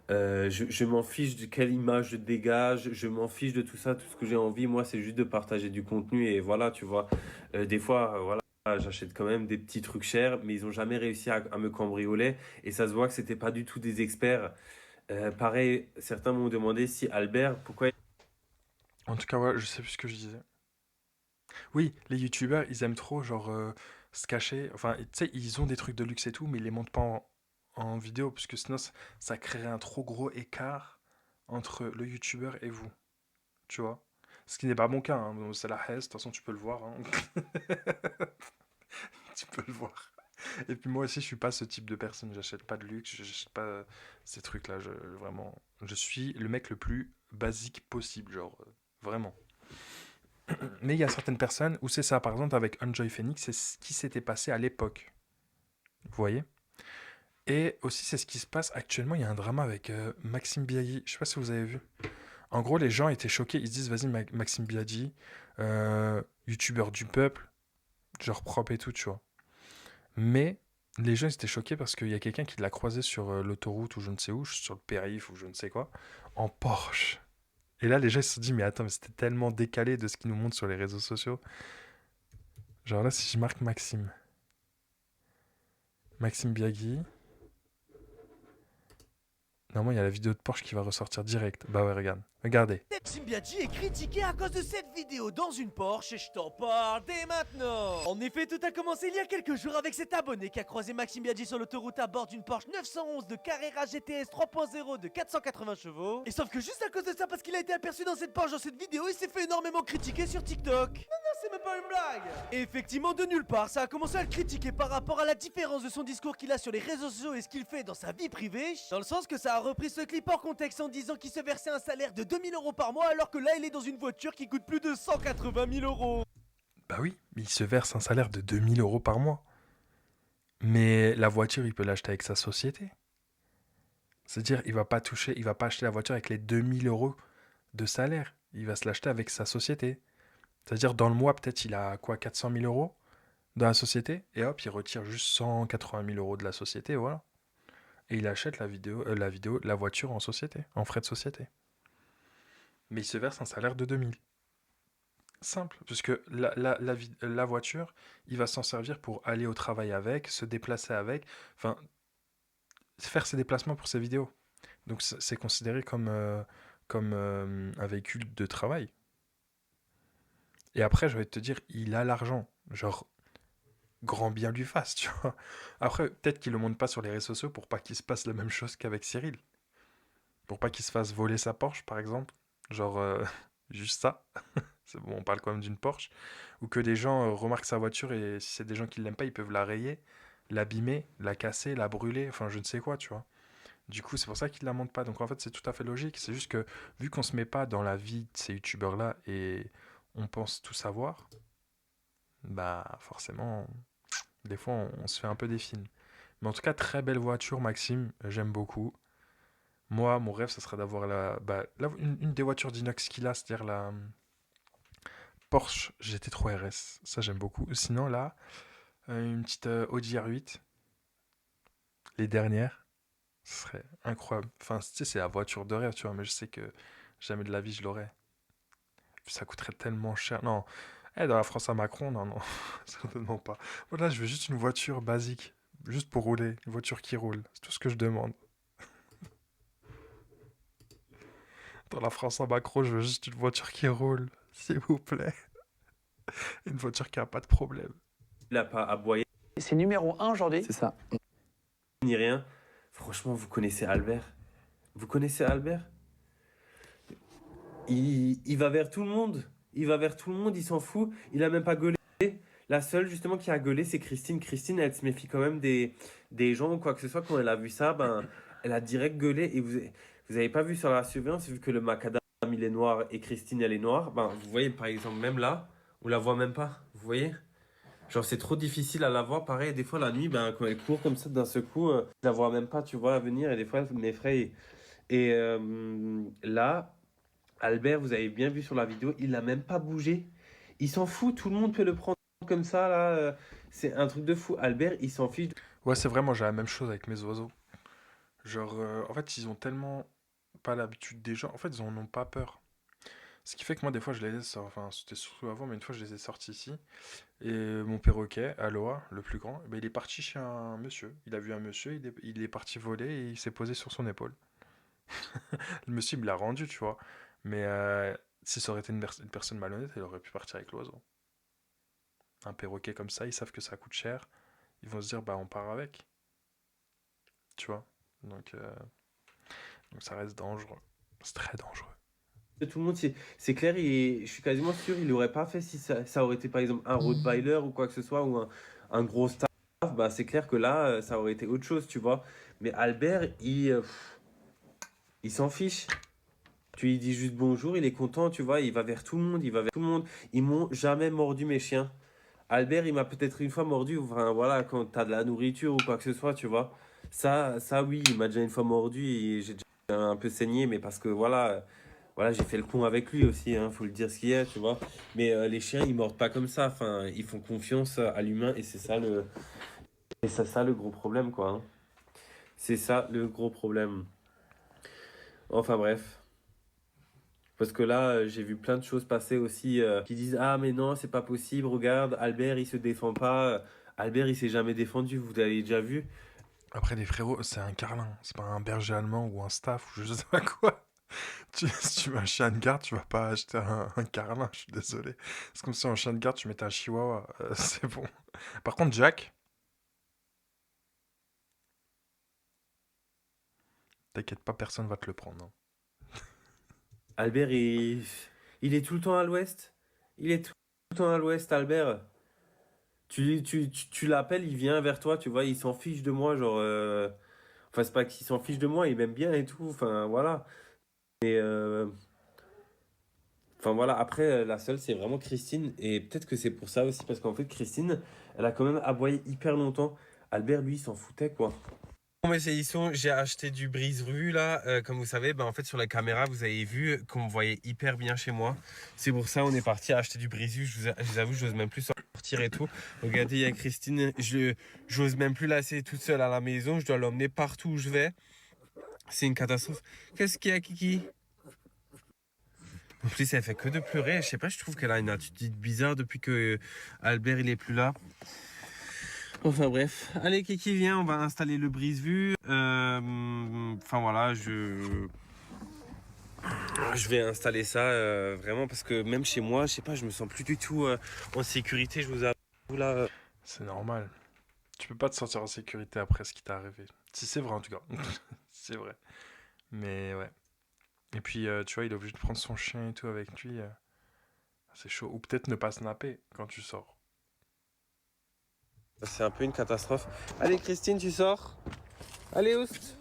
Je m'en fiche de quelle image je dégage, je m'en fiche de tout ça, tout ce que j'ai envie, moi, c'est juste de partager du contenu et voilà, tu vois. Des fois, voilà, j'achète quand même des petits trucs chers, mais ils ont jamais réussi à me cambrioler et ça se voit que c'était pas du tout des experts. Pareil, certains m'ont demandé si Albert, pourquoi. En tout cas, ouais, je sais plus ce que je disais. Oui, les youtubeurs, ils aiment trop, genre, se cacher. Enfin, tu sais, ils ont des trucs de luxe et tout, mais ils les montrent pas en vidéo, parce que sinon, ça créerait un trop gros écart entre le youtubeur et vous, tu vois. Ce qui n'est pas mon cas, hein. Bon, c'est la haine, de toute façon, tu peux le voir, hein. Tu peux le voir. Et puis moi aussi, je suis pas ce type de personne. J'achète pas de luxe, j'achète pas ces trucs-là. Vraiment, je suis le mec le plus basique possible, genre, vraiment. Mais il y a certaines personnes où c'est ça. Par exemple, avec Enjoy Phoenix, c'est ce qui s'était passé à l'époque. Vous voyez. Et aussi, c'est ce qui se passe actuellement. Il y a un drama avec Maxime Biaggi. Je sais pas si vous avez vu. En gros, les gens étaient choqués. Ils se disent, vas-y, Maxime Biaggi, youtubeur du peuple, genre propre et tout, tu vois. Mais les gens ils étaient choqués parce qu'il y a quelqu'un qui l'a croisé sur l'autoroute ou je ne sais où, sur le périph' ou je ne sais quoi, en Porsche. Et là, les gens ils se sont dit, mais attends, mais c'était tellement décalé de ce qu'ils nous montrent sur les réseaux sociaux. Genre là, si je marque Maxime Biaggi, normalement, il y a la vidéo de Porsche qui va ressortir direct. Bah ouais, regarde. Regardez. Maxime Biaggi est critiqué à cause de cette vidéo dans une Porsche et je t'en parle dès maintenant. En effet, tout a commencé il y a quelques jours avec cet abonné qui a croisé Maxime Biaggi sur l'autoroute à bord d'une Porsche 911 de Carrera GTS 3.0 de 480 chevaux. Et sauf que juste à cause de ça, parce qu'il a été aperçu dans cette Porsche dans cette vidéo, il s'est fait énormément critiquer sur TikTok. Non, c'est même pas une blague. Et effectivement, de nulle part, ça a commencé à le critiquer par rapport à la différence de son discours qu'il a sur les réseaux sociaux et ce qu'il fait dans sa vie privée. Dans le sens que ça a repris ce clip hors contexte en disant qu'il se versait un salaire de 2000 euros par mois alors que là il est dans une voiture qui coûte plus de 180 000 euros. Bah oui, il se verse un salaire de 2000 euros par mois. Mais la voiture, il peut l'acheter avec sa société. C'est-à-dire, il va pas acheter la voiture avec les 2000 euros de salaire. Il va se l'acheter avec sa société. C'est-à-dire, dans le mois, peut-être, il a quoi, 400 000 euros dans la société. Et hop, il retire juste 180 000 euros de la société, voilà. Et il achète la voiture en société, en frais de société. Mais il se verse un salaire de 2000. Simple, puisque la voiture, il va s'en servir pour aller au travail avec, se déplacer avec, enfin, faire ses déplacements pour ses vidéos. Donc c'est considéré comme un véhicule de travail. Et après, je vais te dire, il a l'argent. Genre, grand bien lui fasse, tu vois. Après, peut-être qu'il le montre pas sur les réseaux sociaux pour pas qu'il se passe la même chose qu'avec Cyril. Pour pas qu'il se fasse voler sa Porsche, par exemple. Genre, juste ça. C'est bon, on parle quand même d'une Porsche. Ou que des gens remarquent sa voiture et si c'est des gens qui l'aiment pas, ils peuvent la rayer, l'abîmer, la casser, la brûler, enfin je ne sais quoi, tu vois. Du coup, c'est pour ça qu'ils la montent pas. Donc en fait, c'est tout à fait logique. C'est juste que vu qu'on se met pas dans la vie de ces youtubeurs-là et on pense tout savoir, bah forcément, des fois, on se fait un peu des films. Mais en tout cas, très belle voiture, Maxime. J'aime beaucoup. Moi, mon rêve, ça serait d'avoir une des voitures d'inox qu'il a, c'est-à-dire la Porsche GT3 RS. Ça, j'aime beaucoup. Sinon, là, une petite Audi R8, les dernières, ce serait incroyable. Enfin, tu sais, c'est la voiture de rêve, tu vois, mais je sais que jamais de la vie je l'aurais. Puis ça coûterait tellement cher. Non, dans la France à Macron, non, non, certainement pas. Voilà, je veux juste une voiture basique, juste pour rouler, une voiture qui roule. C'est tout ce que je demande. Dans la France à Macron, je veux juste une voiture qui roule, s'il vous plaît. Une voiture qui a pas de problème. Il a pas aboyé C'est numéro 1 aujourd'hui. C'est ça. ni rien. Franchement, vous connaissez Albert? Vous connaissez Albert? Il va vers tout le monde. Il va vers tout le monde, il s'en fout. Il a même pas gueulé. La seule, justement, qui a gueulé, c'est Christine. Christine, elle se méfie quand même des gens ou quoi que ce soit. Quand elle a vu ça, ben, elle a direct gueulé. Et vous avez pas vu sur la surveillance, vu que le macadam, il est noir et Christine, elle est noire. Ben, vous voyez, par exemple, même là, on la voit même pas. Vous voyez? Genre, c'est trop difficile à la voir. Pareil, des fois, la nuit, ben, quand elle court comme ça d'un seul coup, je la vois même pas, tu vois, à venir. Et des fois, elle m'effraie. Et là, Albert, vous avez bien vu sur la vidéo, il n'a même pas bougé. Il s'en fout, tout le monde peut le prendre comme ça, là. C'est un truc de fou. Albert, il s'en fiche. Ouais, c'est vrai, moi j'ai la même chose avec mes oiseaux. Genre, en fait, ils ont tellement pas l'habitude des gens. En fait, ils en ont pas peur. Ce qui fait que moi, des fois, je les laisse. Enfin, c'était surtout avant, mais une fois, je les ai sortis ici. Et mon perroquet, Aloha, le plus grand, ben, il est parti chez un monsieur. Il a vu un monsieur, il est parti voler et il s'est posé sur son épaule. Le monsieur, il me l'a rendu, tu vois. Mais si ça aurait été une personne malhonnête, elle aurait pu partir avec l'oiseau. Un perroquet comme ça, ils savent que ça coûte cher. Ils vont se dire, bah, on part avec. Tu vois. Donc ça reste dangereux. C'est très dangereux. Tout le monde, c'est clair, je suis quasiment sûr, il l'aurait pas fait si ça aurait été par exemple un Rottweiler ou quoi que ce soit, ou un gros staff. Bah, c'est clair que là, ça aurait été autre chose, tu vois. Mais Albert, il s'en fiche. Tu lui dis juste bonjour, il est content, tu vois, il va vers tout le monde, il va vers tout le monde. Ils m'ont jamais mordu, mes chiens. Albert, il m'a peut-être une fois mordu, enfin voilà, quand t'as de la nourriture ou quoi que ce soit, tu vois. Ça oui, il m'a déjà une fois mordu et j'ai déjà un peu saigné, mais parce que voilà, j'ai fait le con avec lui aussi, hein, faut le dire ce qu'il y a, tu vois. Mais les chiens, ils mordent pas comme ça, enfin, ils font confiance à l'humain et c'est ça le gros problème, quoi, hein. C'est ça le gros problème. Enfin bref. Parce que là, j'ai vu plein de choses passer aussi qui disent ah mais non, c'est pas possible, regarde, Albert il se défend pas. Albert il s'est jamais défendu, vous l'avez déjà vu. Après, les frérots, c'est un carlin. C'est pas un berger allemand ou un staff ou je sais pas quoi. Si tu veux un chien de garde, tu vas pas acheter un carlin, je suis désolé. C'est comme si en chien de garde, tu mettais un chihuahua. C'est bon. Par contre, Jack, t'inquiète pas, personne va te le prendre, hein. Albert il est tout le temps à l'ouest. Il est tout le temps à l'ouest, Albert. Tu l'appelles, il vient vers toi, tu vois, il s'en fiche de moi, genre. Enfin, c'est pas qu'il s'en fiche de moi, il m'aime bien et tout, enfin voilà. Et enfin voilà, après la seule c'est vraiment Christine et peut-être que c'est pour ça aussi parce qu'en fait Christine, elle a quand même aboyé hyper longtemps. Albert lui il s'en foutait quoi. Bon mais c'est Isson, j'ai acheté du brise-rue là, comme vous savez, en fait sur la caméra vous avez vu qu'on me voyait hyper bien chez moi. C'est pour ça on est parti acheter du brise-rue, je vous avoue j'ose même plus sortir et tout. Regardez il y a Christine, j'ose même plus la laisser toute seule à la maison, je dois l'emmener partout où je vais. C'est une catastrophe. Qu'est-ce qu'il y a Kiki? En plus, elle fait que de pleurer. Je sais pas, je trouve qu'elle a une attitude bizarre depuis que Albert il est plus là. Enfin bref. Allez Kiki, viens, on va installer le brise-vue. Enfin voilà, je vais installer ça vraiment parce que même chez moi, je sais pas, je me sens plus du tout en sécurité. Je vous avoue là. C'est normal. Tu peux pas te sentir en sécurité après ce qui t'est arrivé. Si c'est vrai en tout cas. C'est vrai. Mais ouais. Et puis, tu vois, il est obligé de prendre son chien et tout avec lui. C'est chaud. Ou peut-être ne pas snapper quand tu sors. C'est un peu une catastrophe. Allez Christine, tu sors. Allez Oust.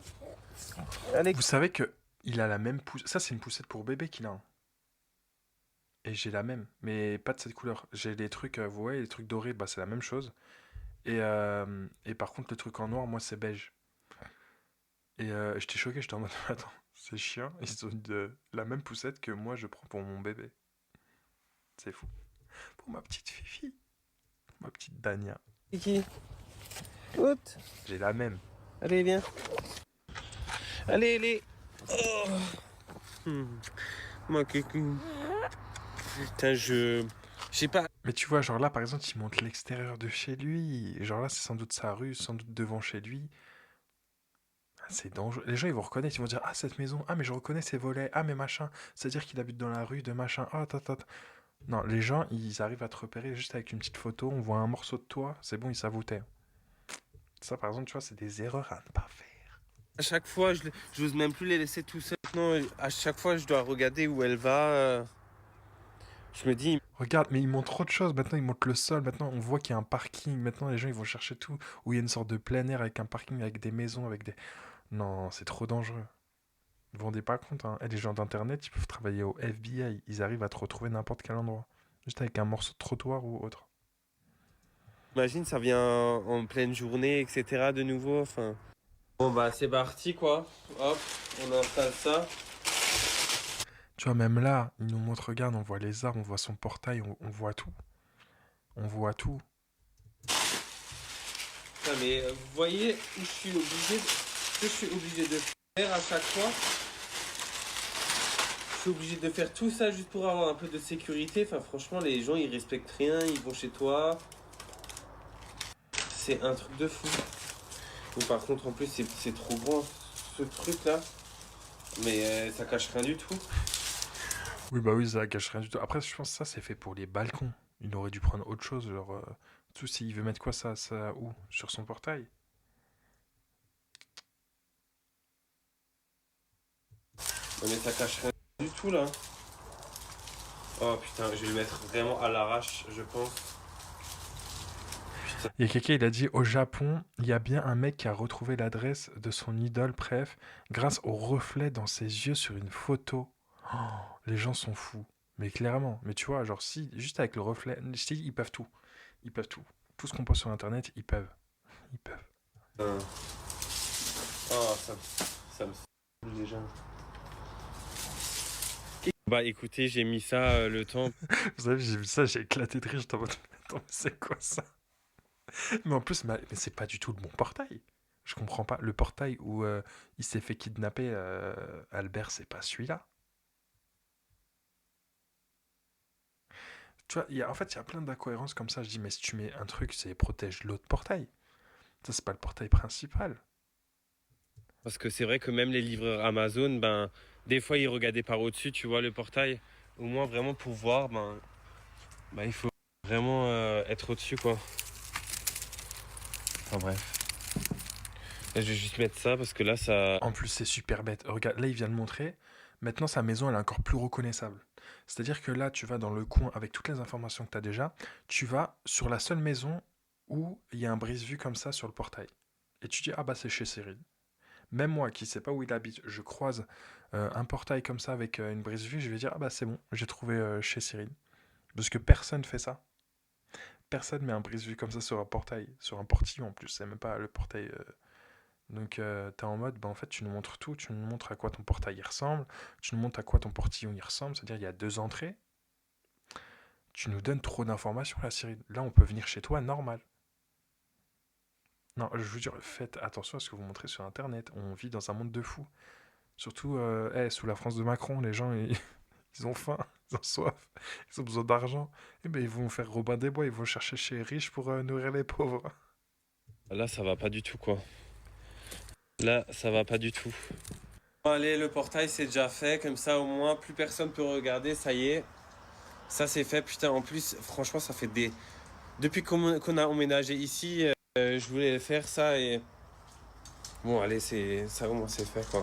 Allez. Vous savez que il a la même poussette. Ça, c'est une poussette pour bébé qu'il a, hein. Et j'ai la même, mais pas de cette couleur. J'ai les trucs, vous voyez, les trucs dorés, bah c'est la même chose. Et par contre, le truc en noir, moi, c'est beige. Et j'étais choqué, j'étais en mode, attends, c'est chiant. Ils ont la même poussette que moi, je prends pour mon bébé. C'est fou. Pour ma petite Fifi. Ma petite Dania. Kiki. Écoute. J'ai la même. Allez, viens. Allez, allez. Oh. Mon Kiki. Putain, je sais pas. Mais tu vois, genre là, par exemple, il montre l'extérieur de chez lui. Genre là, c'est sans doute sa rue, sans doute devant chez lui. Ah, c'est dangereux. Les gens, ils vont reconnaître, ils vont dire, ah, cette maison, ah, mais je reconnais ses volets, ah, mais machin. C'est-à-dire qu'il habite dans la rue de machin. Ah, ta. Non, les gens, ils arrivent à te repérer juste avec une petite photo. On voit un morceau de toi, c'est bon, ils savent où t'es. Ça, par exemple, tu vois, c'est des erreurs à ne pas faire. À chaque fois, je n'ose même plus les laisser tout seuls. Non, à chaque fois, je dois regarder où elle va. Je me dis, Regarde, mais ils montrent trop de choses. Maintenant, ils montrent le sol. Maintenant, on voit qu'il y a un parking. Maintenant, les gens, ils vont chercher tout. Où il y a une sorte de plein air avec un parking, avec des maisons, avec des... Non, c'est trop dangereux. Vous vous rendez pas compte, hein. Et les gens d'Internet, ils peuvent travailler au FBI. Ils arrivent à te retrouver n'importe quel endroit. Juste avec un morceau de trottoir ou autre. imagine, ça vient en pleine journée, etc. de nouveau. Enfin. Bon, bah, c'est parti, quoi. Hop, on installe ça. Tu vois, même là, ils nous montrent, regarde, on voit les arbres, on voit son portail, on voit tout. On voit tout. Putain, mais vous voyez où je suis obligé ce que je suis obligé de faire à chaque fois. Je suis obligé de faire tout ça juste pour avoir un peu de sécurité. Enfin, franchement, les gens, ils respectent rien, ils vont chez toi. C'est un truc de fou. Ou par contre, en plus, c'est trop grand, ce truc-là. Mais ça cache rien du tout. Oui, bah oui, ça cache rien du tout. Après, je pense que ça, c'est fait pour les balcons. Il aurait dû prendre autre chose, genre... tout, s'il veut mettre quoi, ça où? Sur son portail? Ouais, mais ça cache rien du tout, là. Oh putain, je vais le mettre vraiment à l'arrache, je pense. Il y a quelqu'un, il a dit, au Japon, il y a bien un mec qui a retrouvé l'adresse de son idole, bref, grâce au reflet dans ses yeux sur une photo. Oh, les gens sont fous. Mais clairement. Mais tu vois, genre, si, juste avec le reflet, je t'ai dit, ils peuvent tout. Ils peuvent tout. Tout ce qu'on poste sur Internet, ils peuvent. Ils peuvent. Oh, ça me saoule déjà. Bah écoutez, j'ai mis ça le temps. Vous savez, j'ai vu ça, j'ai éclaté de rire, j'étais en mode, attends, mais c'est quoi ça? Mais en plus, mais c'est pas du tout le bon portail. Je comprends pas. Le portail où il s'est fait kidnapper, Albert, c'est pas celui-là. Tu vois, en fait, il y a plein d'incohérences comme ça. Je dis, mais si tu mets un truc, c'est protège l'autre portail. Ça, c'est pas le portail principal. Parce que c'est vrai que même les livreurs Amazon, ben, des fois ils regardaient par au-dessus, tu vois, le portail. Au moins vraiment pour voir, ben il faut vraiment être au-dessus, quoi. Enfin bref. Là, je vais juste mettre ça parce que là, ça... En plus, c'est super bête. Regarde, là, il vient de montrer. Maintenant, sa maison, elle est encore plus reconnaissable. C'est-à-dire que là, tu vas dans le coin avec toutes les informations que tu as déjà. Tu vas sur la seule maison où il y a un brise-vue comme ça sur le portail. Et tu dis, ah bah c'est chez Cyril. Même moi qui ne sais pas où il habite, je croise un portail comme ça avec une brise-vue, je vais dire, ah bah c'est bon, j'ai trouvé chez Cyril. Parce que personne fait ça. Personne met un brise-vue comme ça sur un portail, sur un portillon en plus, c'est même pas le portail. Donc t'es en mode, bah en fait tu nous montres tout, tu nous montres à quoi ton portail il ressemble, tu nous montres à quoi ton portillon il ressemble, c'est-à-dire il y a 2 entrées. Tu nous donnes trop d'informations là Cyril. Là on peut venir chez toi normal. Non, je vous jure, faites attention à ce que vous montrez sur Internet. On vit dans un monde de fous. Surtout sous la France de Macron, les gens, ils ont faim, ils ont soif, ils ont besoin d'argent. Et ben ils vont faire Robin des Bois, ils vont chercher chez les riches pour nourrir les pauvres. Là, ça va pas du tout, quoi. Là, ça va pas du tout. Bon, allez, le portail, c'est déjà fait. Comme ça, au moins, plus personne peut regarder. Ça y est. Ça, c'est fait. Putain, en plus, franchement, ça fait des... Depuis qu'on a emménagé ici, je voulais faire ça et... Bon, allez, ça, au moins, c'est fait, quoi.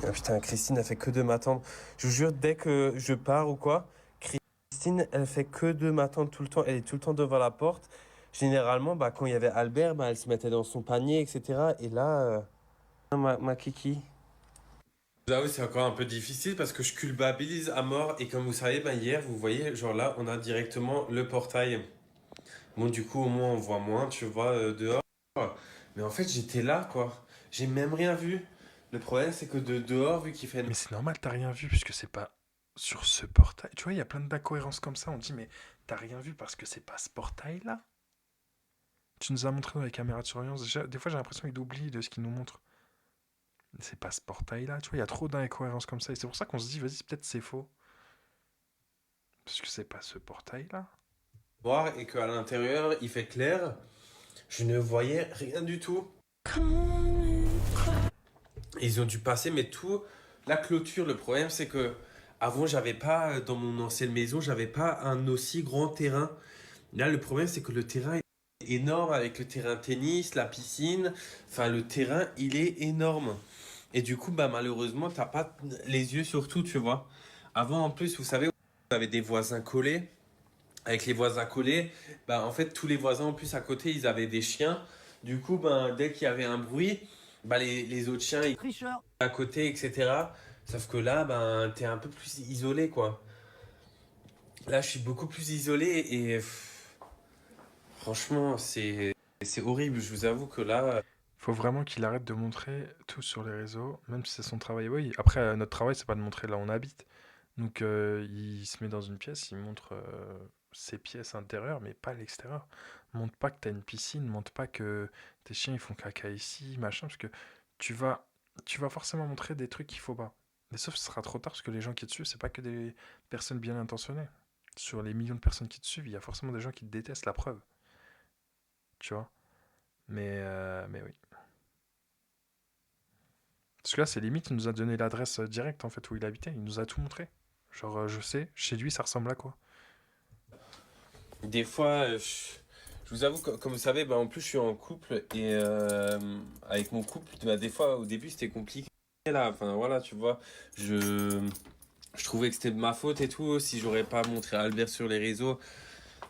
Ah, putain, Christine, elle fait que de m'attendre. Je vous jure, dès que je pars ou quoi, Christine, elle fait que de m'attendre tout le temps. Elle est tout le temps devant la porte. Généralement, bah, quand il y avait Albert, bah, elle se mettait dans son panier, etc. Et là, ma kiki. Là, oui, c'est encore un peu difficile parce que je culpabilise à mort. Et comme vous savez, ben, hier, vous voyez, genre là, on a directement le portail. Bon, du coup, au moins, on voit moins, tu vois, dehors. Mais en fait, j'étais là, quoi. J'ai même rien vu. Le problème, c'est que de dehors, vu qu'il fait... Mais c'est normal, t'as rien vu, puisque c'est pas sur ce portail. Tu vois, il y a plein d'incohérences comme ça. On dit, mais t'as rien vu parce que c'est pas ce portail-là. Tu nous as montré dans les caméras de surveillance. Déjà, des fois, j'ai l'impression qu'il oublie de ce qu'il nous montre. C'est pas ce portail-là, tu vois, il y a trop d'incohérences comme ça. Et c'est pour ça qu'on se dit, vas-y, peut-être c'est faux. Parce que c'est pas ce portail-là. Noir et qu'à l'intérieur, il fait clair. Je ne voyais rien du tout. Ils ont dû passer, mais tout... La clôture, le problème, c'est que... Avant, j'avais pas, dans mon ancienne maison, j'avais pas un aussi grand terrain. Là, le problème, c'est que le terrain est énorme avec le terrain tennis, la piscine. Enfin, le terrain, il est énorme. Et du coup, bah, malheureusement, t'as pas les yeux sur tout, tu vois. Avant, en plus, vous savez, on avait des voisins collés. Avec les voisins collés, bah, en fait, tous les voisins, en plus, à côté, ils avaient des chiens. Du coup, ben, dès qu'il y avait un bruit, bah, les autres chiens, ils Tricheur. à côté, etc. Sauf que là, ben, t'es un peu plus isolé, quoi. Là, je suis beaucoup plus isolé et franchement, c'est horrible. Je vous avoue que là, Faut vraiment qu'il arrête de montrer tout sur les réseaux, même si c'est son travail. Oui, après, notre travail, c'est pas de montrer là où on habite. Donc, il se met dans une pièce, il montre ses pièces intérieures, mais pas l'extérieur. Montre pas que t'as une piscine, montre pas que tes chiens ils font caca ici, machin, parce que tu vas, tu vas forcément montrer des trucs qu'il faut pas. Mais sauf que ce sera trop tard, parce que les gens qui te suivent, c'est pas que des personnes bien intentionnées. Sur les millions de personnes qui te suivent, il y a forcément des gens qui te détestent, la preuve. Tu vois? Mais oui. Parce que là, c'est limite, il nous a donné l'adresse directe en fait où il habitait. Il nous a tout montré. Genre, je sais, chez lui, ça ressemble à quoi? des fois, je vous avoue, comme vous savez, bah, en plus, je suis en couple et avec mon couple, bah, des fois, au début, c'était compliqué. Là, enfin, voilà, tu vois, je trouvais que c'était de ma faute et tout. Si j'aurais pas montré Albert sur les réseaux,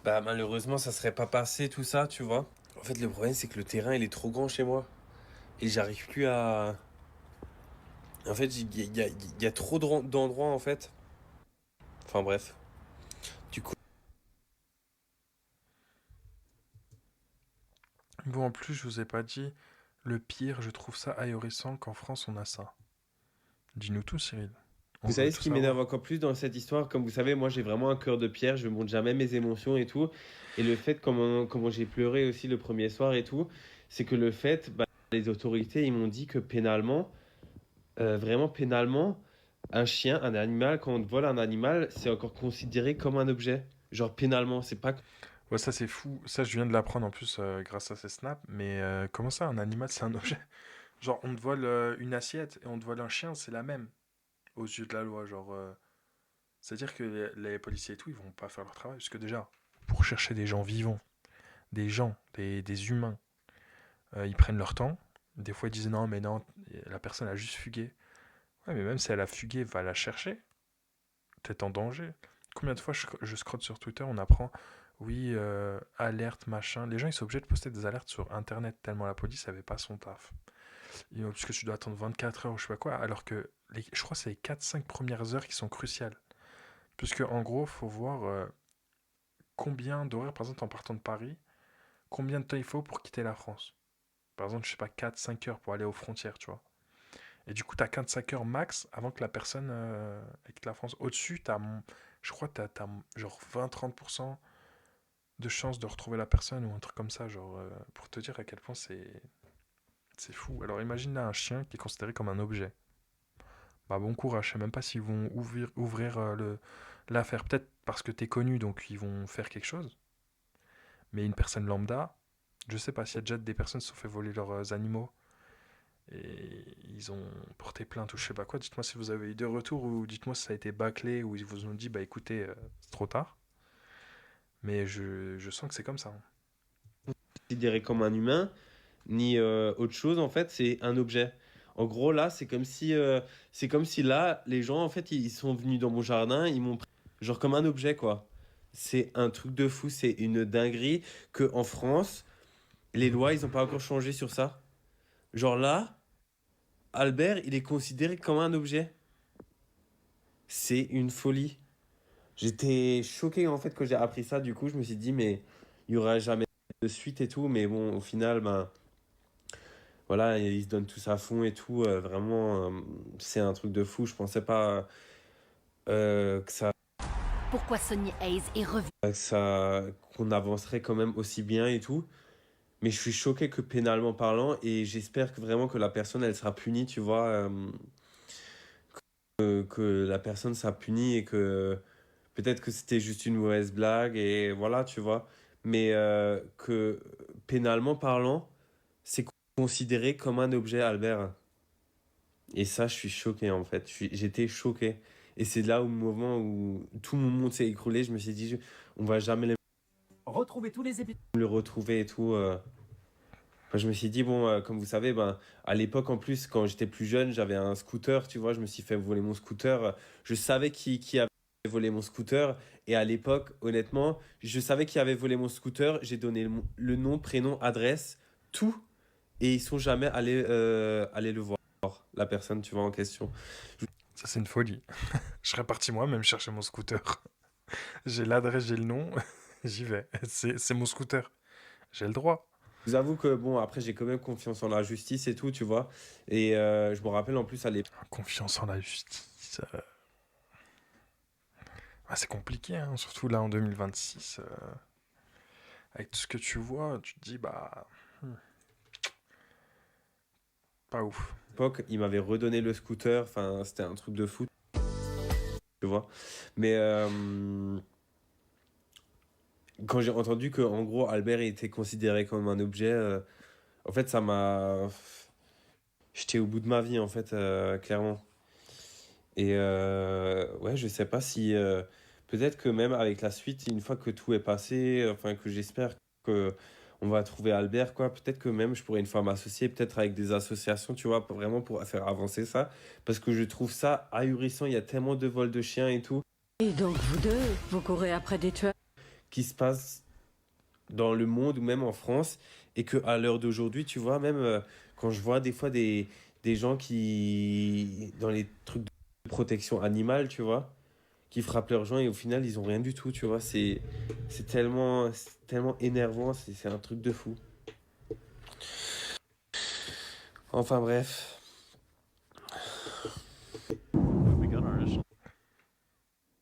bah, malheureusement, ça serait pas passé tout ça, tu vois. En fait, le problème, c'est que le terrain, il est trop grand chez moi et j'arrive plus à. En fait, il y a trop d'endroits, en fait. Enfin, bref. Du coup, Bon, en plus, je vous ai pas dit, le pire, je trouve ça ahurissant qu'en France, on a ça. Dis-nous tout, Cyril. On vous veut savez ce tout qui m'énerve savoir. encore plus dans cette histoire? Comme vous savez, moi j'ai vraiment un cœur de pierre, je montre jamais mes émotions et tout. Et le fait, comment j'ai pleuré aussi le premier soir et tout, c'est que le fait, bah, les autorités, ils m'ont dit que pénalement, vraiment pénalement, un chien, un animal, quand on vole un animal, c'est encore considéré comme un objet. Genre pénalement, c'est pas... Ouais, ça, c'est fou. Ça, je viens de l'apprendre en plus grâce à ces snaps. Mais comment ça, un animal, c'est un objet? Genre, on te vole une assiette et on te vole un chien, c'est la même aux yeux de la loi. Genre, c'est-à-dire que les policiers et tout, ils vont pas faire leur travail. Parce que déjà, pour chercher des gens vivants, des gens, des humains, ils prennent leur temps. Des fois, ils disent non, mais non, la personne a juste fugué. Ouais, mais même si elle a fugué, va la chercher. T'es en danger. Combien de fois je scrolle sur Twitter, on apprend, oui, alerte, machin. Les gens, ils sont obligés de poster des alertes sur Internet tellement la police avait pas son taf. Parce que tu dois attendre 24 heures ou je sais pas quoi, alors que je crois que c'est les 4-5 premières heures qui sont cruciales. Puisque en gros, faut voir combien d'horaires, par exemple, en partant de Paris, combien de temps il faut pour quitter la France. Par exemple, je sais pas, 4-5 heures pour aller aux frontières, tu vois. Et du coup, tu as 4-5 heures max avant que la personne quitte la France. Au-dessus, je crois que tu as, genre 20-30% de chances de retrouver la personne ou un truc comme ça, genre pour te dire à quel point c'est fou. Alors imagine là un chien qui est considéré comme un objet. Bah bon courage, je sais même pas s'ils vont ouvrir l'affaire. Peut-être parce que t'es connu, donc ils vont faire quelque chose. Mais une personne lambda, je sais pas s'il y a déjà des personnes qui se sont fait voler leurs animaux et ils ont porté plainte ou je sais pas quoi. Dites-moi si vous avez eu des retours ou dites-moi si ça a été bâclé ou ils vous ont dit bah écoutez, c'est trop tard. Mais je sens que c'est comme ça. considéré comme un humain, ni autre chose, en fait, c'est un objet. En gros, là, c'est comme si là, les gens, en fait, ils sont venus dans mon jardin, ils m'ont pris, genre comme un objet, quoi. C'est un truc de fou, c'est une dinguerie que en France, les lois, ils ont pas encore changé sur ça. Genre là, Albert, il est considéré comme un objet. C'est une folie. J'étais choqué en fait quand j'ai appris ça. Du coup, je me suis dit, mais il y aura jamais de suite et tout. Mais bon, au final, ben voilà, ils se donnent tous à fond et tout. Vraiment, c'est un truc de fou. Je pensais pas que ça, Pourquoi Sonny Hayes est revenu? que ça, qu'on avancerait quand même aussi bien et tout. Mais je suis choqué que pénalement parlant, et j'espère que vraiment que la personne, elle sera punie, tu vois, que la personne sera punie et que peut-être que c'était juste une mauvaise blague et voilà, tu vois. Mais que pénalement parlant, c'est considéré comme un objet, Albert. Et ça, je suis choqué en fait. J'étais choqué. Et c'est là au moment où tout mon monde s'est écroulé, je me suis dit, on va jamais Retrouvez tous les épisodes. le retrouver et tout. Enfin, je me suis dit, bon, comme vous savez, ben, à l'époque, en plus, quand j'étais plus jeune, j'avais un scooter, tu vois, je me suis fait voler mon scooter. Je savais qui avait volé mon scooter. Et à l'époque, honnêtement, je savais qui avait volé mon scooter. J'ai donné le nom, prénom, adresse, tout. Et ils sont jamais allés le voir, la personne, tu vois, en question. Ça, c'est une folie. Je serais parti moi-même chercher mon scooter. J'ai l'adresse, j'ai le nom, j'y vais. C'est mon scooter. J'ai le droit. Je vous avoue que, bon, après, j'ai quand même confiance en la justice et tout, tu vois. Et je me rappelle, en plus, à l'époque, Confiance en la justice. Ah, c'est compliqué, hein, surtout là en 2026. Avec tout ce que tu vois, tu te dis, bah. Pas ouf. il m'avait redonné le scooter. Enfin, c'était un truc de fou, tu vois. Mais quand j'ai entendu que en gros Albert était considéré comme un objet, en fait ça m'a... J'étais au bout de ma vie en fait, clairement. Et ouais, je sais pas si... peut-être que même avec la suite, une fois que tout est passé, enfin que j'espère que on va trouver Albert, quoi, peut-être que même je pourrais une fois m'associer, peut-être avec des associations, tu vois, vraiment pour faire avancer ça. Parce que je trouve ça ahurissant, il y a tellement de vols de chiens et tout Et donc vous deux, vous courez après des tueurs? qui se passe dans le monde ou même en France, et que à l'heure d'aujourd'hui, tu vois, même quand je vois des fois des gens qui, dans les trucs de protection animale, tu vois, qui frappent leurs gens et au final, ils ont rien du tout, tu vois, c'est tellement énervant, c'est un truc de fou. Enfin bref.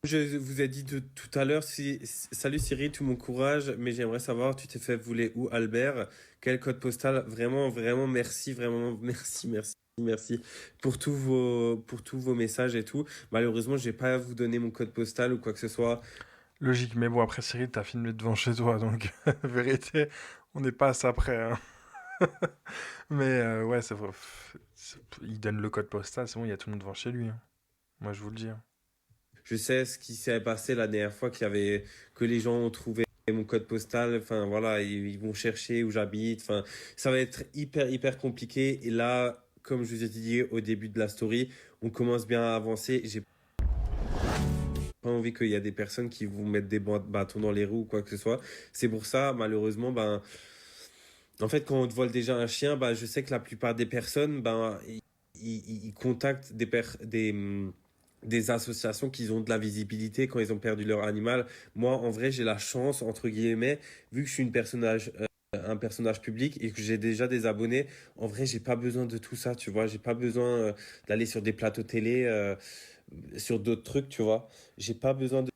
Je vous ai dit tout à l'heure, salut Cyril, tout mon courage, mais j'aimerais savoir, tu t'es fait voler où, Albert? Quel code postal? Vraiment, vraiment, merci, vraiment, merci, merci, merci pour tous vos messages et tout. Malheureusement, je vais pas à vous donner mon code postal ou quoi que ce soit. Logique, mais bon, après Cyril, t'as filmé devant chez toi, donc vérité, on n'est pas à ça près, hein. Mais ouais, c'est vrai. Il donne le code postal, c'est bon, il y a tout le monde devant chez lui, hein. Moi, je vous le dis, hein. Je sais ce qui s'est passé la dernière fois que les gens ont trouvé mon code postal. Enfin, voilà, ils vont chercher où j'habite. Enfin, ça va être hyper, hyper compliqué. Et là, comme je vous ai dit au début de la story, on commence bien à avancer. J'ai pas envie qu'il y ait des personnes qui vont mettre des bâtons dans les roues ou quoi que ce soit. C'est pour ça, malheureusement, ben, en fait, quand on te vole déjà un chien, ben, je sais que la plupart des personnes, ben, ils contactent des associations qui ont de la visibilité quand ils ont perdu leur animal. Moi, en vrai, j'ai la chance, entre guillemets, vu que je suis un personnage public et que j'ai déjà des abonnés, en vrai, j'ai pas besoin de tout ça, tu vois. J'ai pas besoin d'aller sur des plateaux télé, sur d'autres trucs, tu vois. J'ai pas besoin de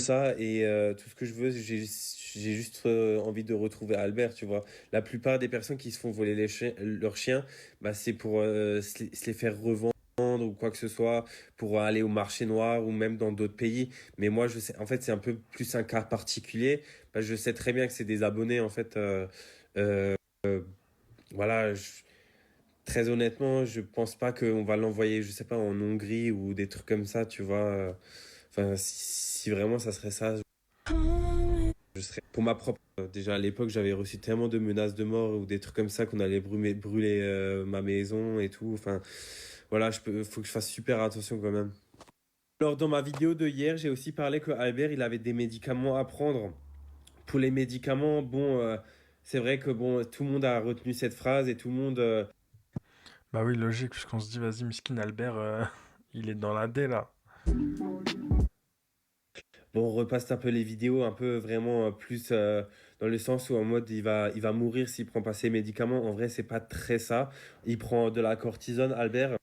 ça et tout ce que je veux, j'ai juste envie de retrouver Albert, tu vois. La plupart des personnes qui se font voler leurs chiens, bah, c'est pour se les faire revendre ou quoi que ce soit, pour aller au marché noir ou même dans d'autres pays. Mais moi, je sais, en fait, c'est un peu plus un cas particulier. Bah, je sais très bien que c'est des abonnés, en fait. Euh, voilà, très honnêtement, je pense pas qu'on va l'envoyer, je sais pas, en Hongrie ou des trucs comme ça, tu vois. Enfin, si vraiment ça serait ça, je serais pour ma propre. Déjà à l'époque, j'avais reçu tellement de menaces de mort ou des trucs comme ça qu'on allait brûler ma maison et tout. Enfin, voilà, faut que je fasse super attention quand même. Alors, dans ma vidéo de hier, j'ai aussi parlé que Albert, il avait des médicaments à prendre. Pour les médicaments, bon, c'est vrai que bon, tout le monde a retenu cette phrase et tout le monde. Bah oui, logique, puisqu'on se dit, vas-y, Miskin Albert, il est dans la D là. Bon, on repasse un peu les vidéos, un peu vraiment plus dans le sens où en mode il va mourir s'il prend pas ses médicaments. En vrai, c'est pas très ça. Il prend de la cortisone, Albert.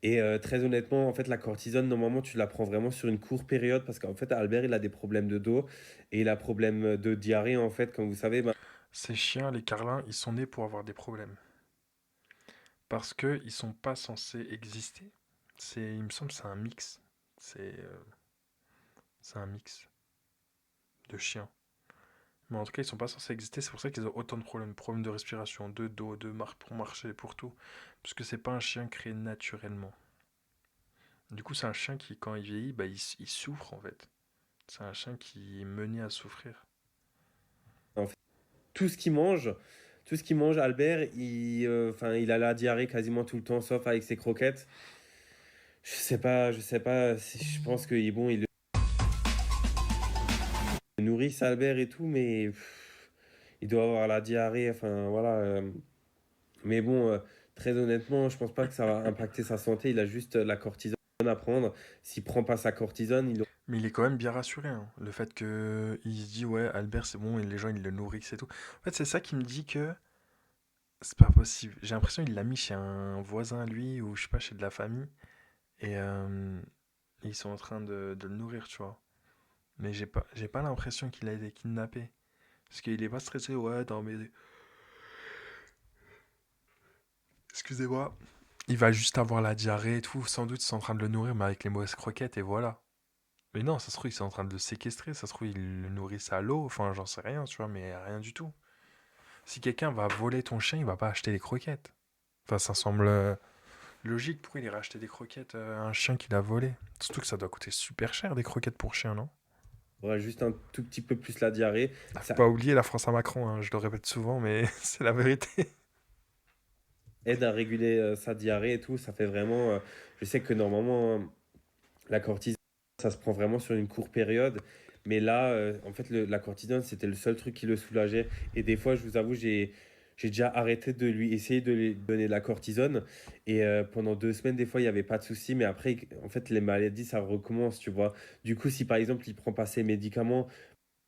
Et très honnêtement, en fait, la cortisone, normalement, tu la prends vraiment sur une courte période parce qu'en fait, Albert, il a des problèmes de dos et il a problème de diarrhée, en fait, comme vous savez. Ben, Ces chiens, les carlins, ils sont nés pour avoir des problèmes. Parce que ils sont pas censés exister. Il me semble, c'est un mix. C'est, euh, c'est un mix de chiens. Mais en tout cas, ils sont pas censés exister. C'est pour ça qu'ils ont autant de problèmes. Problèmes de respiration, de dos, pour marcher, pour tout. Parce que c'est pas un chien créé naturellement. Du coup, c'est un chien qui, quand il vieillit, bah, il souffre en fait. C'est un chien qui est mené à souffrir. en fait, tout ce qu'il mange, tout ce qu'il mange, Albert, enfin, il a la diarrhée quasiment tout le temps, sauf avec ses croquettes. Je sais pas, je pense que bon, il le nourrit, Albert et tout, mais il doit avoir la diarrhée, enfin voilà. Mais bon, très honnêtement, je pense pas que ça va impacter sa santé. Il a juste la cortisone à prendre. S'il prend pas sa cortisone, Mais il est quand même bien rassuré, hein. Le fait que il se dit ouais, Albert c'est bon et les gens ils le nourrissent et tout. En fait, c'est ça qui me dit que c'est pas possible. J'ai l'impression qu'il l'a mis chez un voisin à lui ou je sais pas chez de la famille et ils sont en train de le nourrir, tu vois. Mais j'ai pas l'impression qu'il a été kidnappé parce qu'il est pas stressé. Ouais, non mais excusez-moi. Il va juste avoir la diarrhée et tout. Sans doute ils sont en train de le nourrir mais avec les mauvaises croquettes et voilà. Mais non, ça se trouve, ils sont en train de le séquestrer, ça se trouve, ils le nourrissent à l'eau, enfin, j'en sais rien, tu vois, mais rien du tout. Si quelqu'un va voler ton chien, il va pas acheter des croquettes. Enfin, ça semble logique, pourquoi il irait acheter des croquettes à un chien qu'il a volé? Surtout que ça doit coûter super cher, des croquettes pour chien, non? aura juste un tout petit peu plus la diarrhée. Faut Ça pas oublier la France à Macron, hein, je le répète souvent, mais c'est la vérité. aide à réguler sa diarrhée et tout. Ça fait vraiment. Je sais que normalement, la cortisone, ça se prend vraiment sur une courte période. Mais là, en fait, la cortisone, c'était le seul truc qui le soulageait. Et des fois, je vous avoue, j'ai déjà arrêté de lui essayer de lui donner de la cortisone. Et pendant 2 semaines, des fois, il n'y avait pas de souci. Mais après, en fait, les maladies, ça recommence, tu vois. Du coup, si par exemple, il prend pas ses médicaments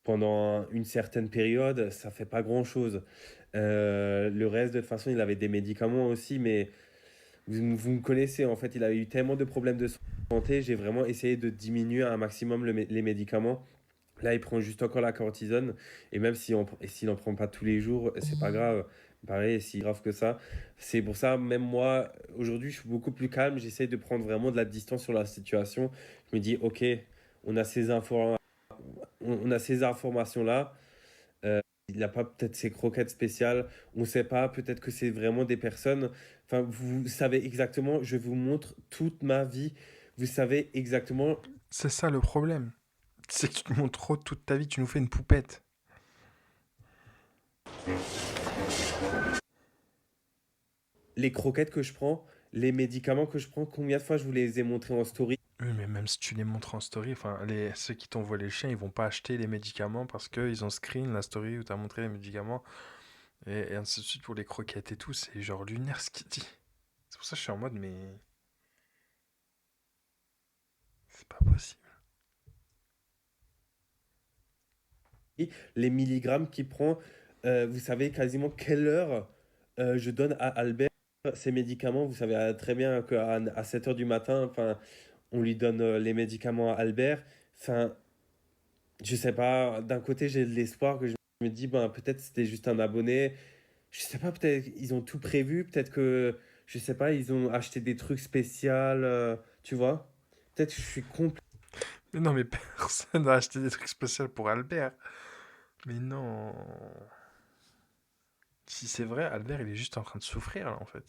pendant une certaine période, ça fait pas grand-chose. Le reste, de toute façon, il avait des médicaments aussi, mais vous me connaissez, en fait, il a eu tellement de problèmes de santé, j'ai vraiment essayé de diminuer un maximum les médicaments. Là, il prend juste encore la cortisone, et même s'il n'en prend pas tous les jours, c'est pas grave. Pareil, si grave que ça. C'est pour ça, même moi, aujourd'hui, je suis beaucoup plus calme. J'essaie de prendre vraiment de la distance sur la situation. Je me dis, ok, on a ces infos, on a ces informations-là. Il n'a pas peut-être ses croquettes spéciales, on ne sait pas, peut-être que c'est vraiment des personnes. Enfin, vous savez exactement, je vous montre toute ma vie. Vous savez exactement C'est ça le problème. C'est que tu te montres trop toute ta vie, tu nous fais une poupette. les croquettes que je prends, les médicaments que je prends, combien de fois je vous les ai montrés en story. Oui, mais même si tu les montres en story, enfin, ceux qui t'ont volé le chien, ils vont pas acheter les médicaments parce qu'ils ont screen la story où t'as montré les médicaments et ainsi de suite pour les croquettes et tout. C'est genre lunaire ce qu'il dit. C'est pour ça que je suis en mode, mais c'est pas possible. Les milligrammes qu'il prend, vous savez quasiment quelle heure je donne à Albert ces médicaments. Vous savez très bien qu'à 7 heures du matin, enfin, on lui donne les médicaments à Albert. Enfin, je sais pas, d'un côté, j'ai de l'espoir que je me dis, ben, peut-être c'était juste un abonné. Je sais pas, peut-être ils ont tout prévu, peut-être que, je sais pas, ils ont acheté des trucs spéciaux, tu vois. Peut-être que je suis complètement. Mais non, mais personne n'a acheté des trucs spéciaux pour Albert. Mais non. Si c'est vrai, Albert, il est juste en train de souffrir là en fait.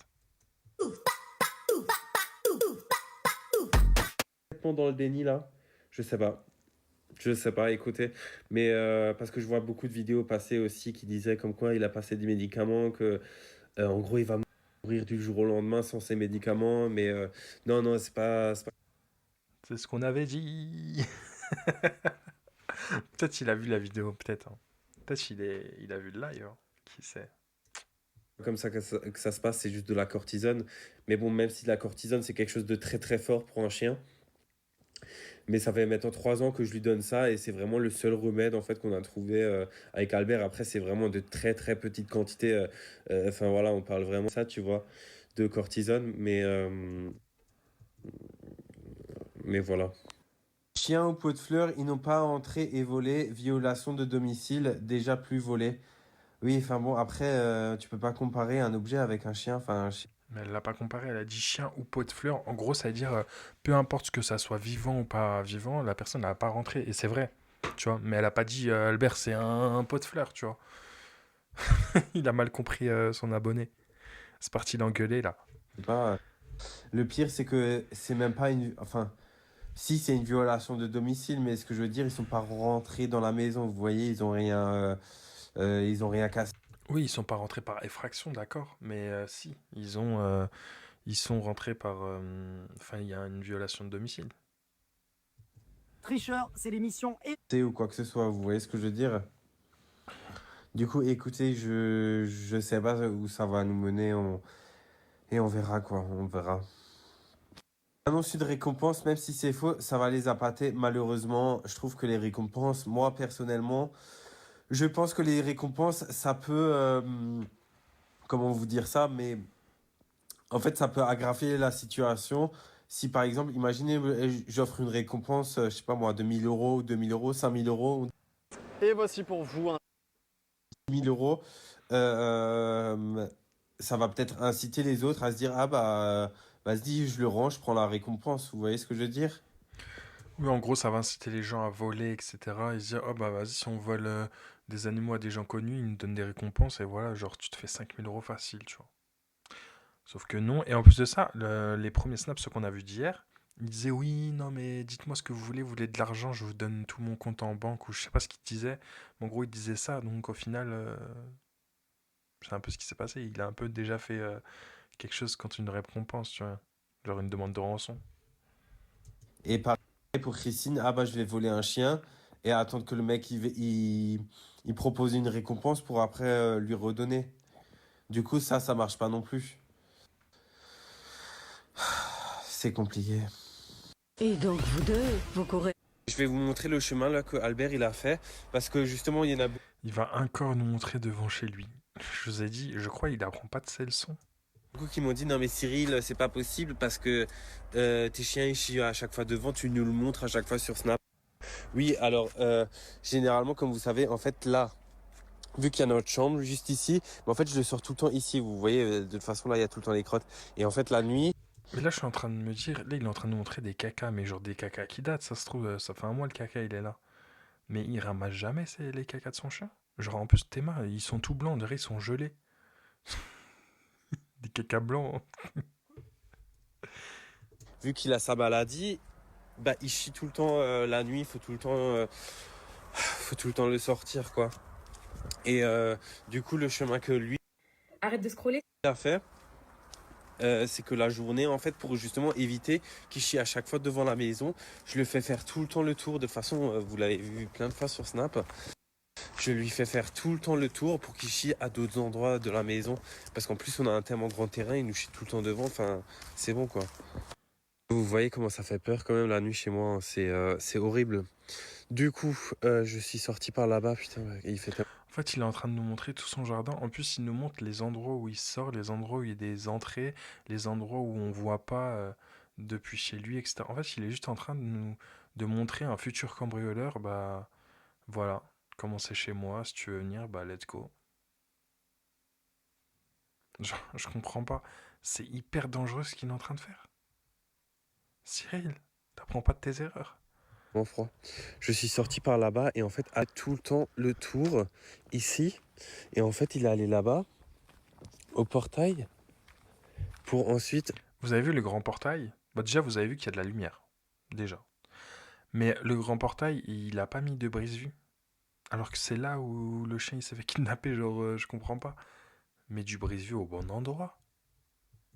Dans le déni là. Je sais pas. Je sais pas, écoutez. Mais parce que je vois beaucoup de vidéos passer aussi qui disaient comme quoi il a passé des médicaments, que en gros il va mourir du jour au lendemain sans ses médicaments. Mais non, non, c'est pas. C'est ce qu'on avait dit. Peut-être il a vu la vidéo, peut-être, hein. Peut-être il a vu le live, hein. Qui sait? Comme ça que ça se passe, c'est juste de la cortisone. Mais bon, même si la cortisone, c'est quelque chose de très très fort pour un chien. Mais ça fait maintenant 3 ans que je lui donne ça et c'est vraiment le seul remède en fait qu'on a trouvé avec Albert. Après, c'est vraiment de très très petites quantités. Enfin voilà, on parle vraiment de ça, tu vois, de cortisone. Mais voilà. Chien au pot de fleurs, ils n'ont pas entré et volé. Violation de domicile, déjà plus volé. Oui, enfin bon, après, tu peux pas comparer un objet avec un chien. Enfin, Mais elle l'a pas comparé, elle a dit chien ou pot de fleurs. En gros, ça veut dire peu importe ce que ça soit vivant ou pas vivant, la personne n'a pas rentré. Et c'est vrai, tu vois. Mais elle a pas dit Albert, c'est un pot de fleurs, tu vois. Il a mal compris son abonné. C'est parti l'engueuler là. c'est pas. Le pire, c'est que c'est même pas une. Enfin, si c'est une violation de domicile, mais ce que je veux dire, ils sont pas rentrés dans la maison. Vous voyez, ils ont rien cassé. Oui, ils sont pas rentrés par effraction, d'accord. Mais si, ils sont rentrés par. Enfin, il y a une violation de domicile. Tricheur, c'est l'émission Ou quoi que ce soit. Vous voyez ce que je veux dire? Du coup, écoutez, je sais pas où ça va nous mener. Et on verra quoi. On verra. Annonce de récompense, même si c'est faux, ça va les appâter. Malheureusement, je trouve que les récompenses, moi personnellement, je pense que les récompenses, ça peut, comment vous dire ça, mais en fait, ça peut aggraver la situation. Si par exemple, imaginez, j'offre une récompense, je sais pas moi, de 1000 euros, 2000 euros, 5000 euros, Et voici pour vous un 1000 euros, ça va peut-être inciter les autres à se dire, ah bah, vas-y, je le rends, je prends la récompense. Vous voyez ce que je veux dire? Oui, en gros, ça va inciter les gens à voler, etc. Et se dire, oh bah vas-y, si on vole des animaux à des gens connus, ils nous donnent des récompenses, et voilà, genre, tu te fais 5000 € facile, tu vois. Sauf que non. Et en plus de ça, les premiers snaps, ceux qu'on a vus d'hier, ils disaient, oui, non, mais dites-moi ce que vous voulez de l'argent, je vous donne tout mon compte en banque, ou je sais pas ce qu'ils disaient. Mais en gros, ils disaient ça, donc au final, c'est un peu ce qui s'est passé. Il a un peu déjà fait quelque chose contre une récompense, tu vois. Genre une demande de rançon. Et pareil pour Christine, ah bah je vais voler un chien et attendre que le mec il propose une récompense pour après lui redonner. Du coup, ça marche pas non plus. C'est compliqué. Et donc vous deux, vous courez. Je vais vous montrer le chemin là que Albert il a fait parce que justement il y en a Il va encore nous montrer devant chez lui. Je vous ai dit, je crois il apprend pas de ces leçons. beaucoup qui m'ont dit non mais Cyril c'est pas possible parce que tes chiens ils chient à chaque fois devant, tu nous le montres à chaque fois sur Snap. Oui alors généralement comme vous savez en fait là vu qu'il y a notre chambre juste ici, mais en fait je le sors tout le temps ici, vous voyez de toute façon là il y a tout le temps les crottes et en fait la nuit. Mais là, je suis en train de me dire, là, il est en train de nous montrer des cacas, mais genre des cacas qui datent, ça se trouve, ça fait un mois le caca, il est là. Mais il ramasse jamais les cacas de son chien. Genre, en plus, tes mains, ils sont tout blancs, on dirait ils sont gelés. Des cacas blancs. Vu qu'il a sa maladie, bah il chie tout le temps la nuit, il faut tout le temps le sortir quoi. Et du coup le chemin que lui Arrête de scroller. a fait, c'est que la journée en fait pour justement éviter qu'il chie à chaque fois devant la maison, je le fais faire tout le temps le tour. De toute façon, vous l'avez vu plein de fois sur Snap. Je lui fais faire tout le temps le tour pour qu'il chie à d'autres endroits de la maison. Parce qu'en plus on a un tellement grand terrain, il nous chie tout le temps devant, enfin c'est bon quoi. Vous voyez comment ça fait peur quand même la nuit chez moi, hein. C'est horrible. Du coup, je suis sorti par là-bas, putain, il fait tellement. En fait, il est en train de nous montrer tout son jardin. En plus, il nous montre les endroits où il sort, les endroits où il y a des entrées, les endroits où on voit pas depuis chez lui, etc. En fait, il est juste en train de montrer un futur cambrioleur, bah voilà, comment c'est chez moi, si tu veux venir, bah let's go. Genre, je comprends pas. C'est hyper dangereux ce qu'il est en train de faire. Cyril, t'apprends pas de tes erreurs. Bon froid. Je suis sorti par là-bas et en fait, à tout le temps le tour ici. Et en fait, il est allé là-bas, au portail, pour ensuite. Vous avez vu le grand portail? Bah déjà, vous avez vu qu'il y a de la lumière. Déjà. Mais le grand portail, il a pas mis de brise-vue. Alors que c'est là où le chien il s'est fait kidnapper, genre, je comprends pas. Mais du brise-vue au bon endroit.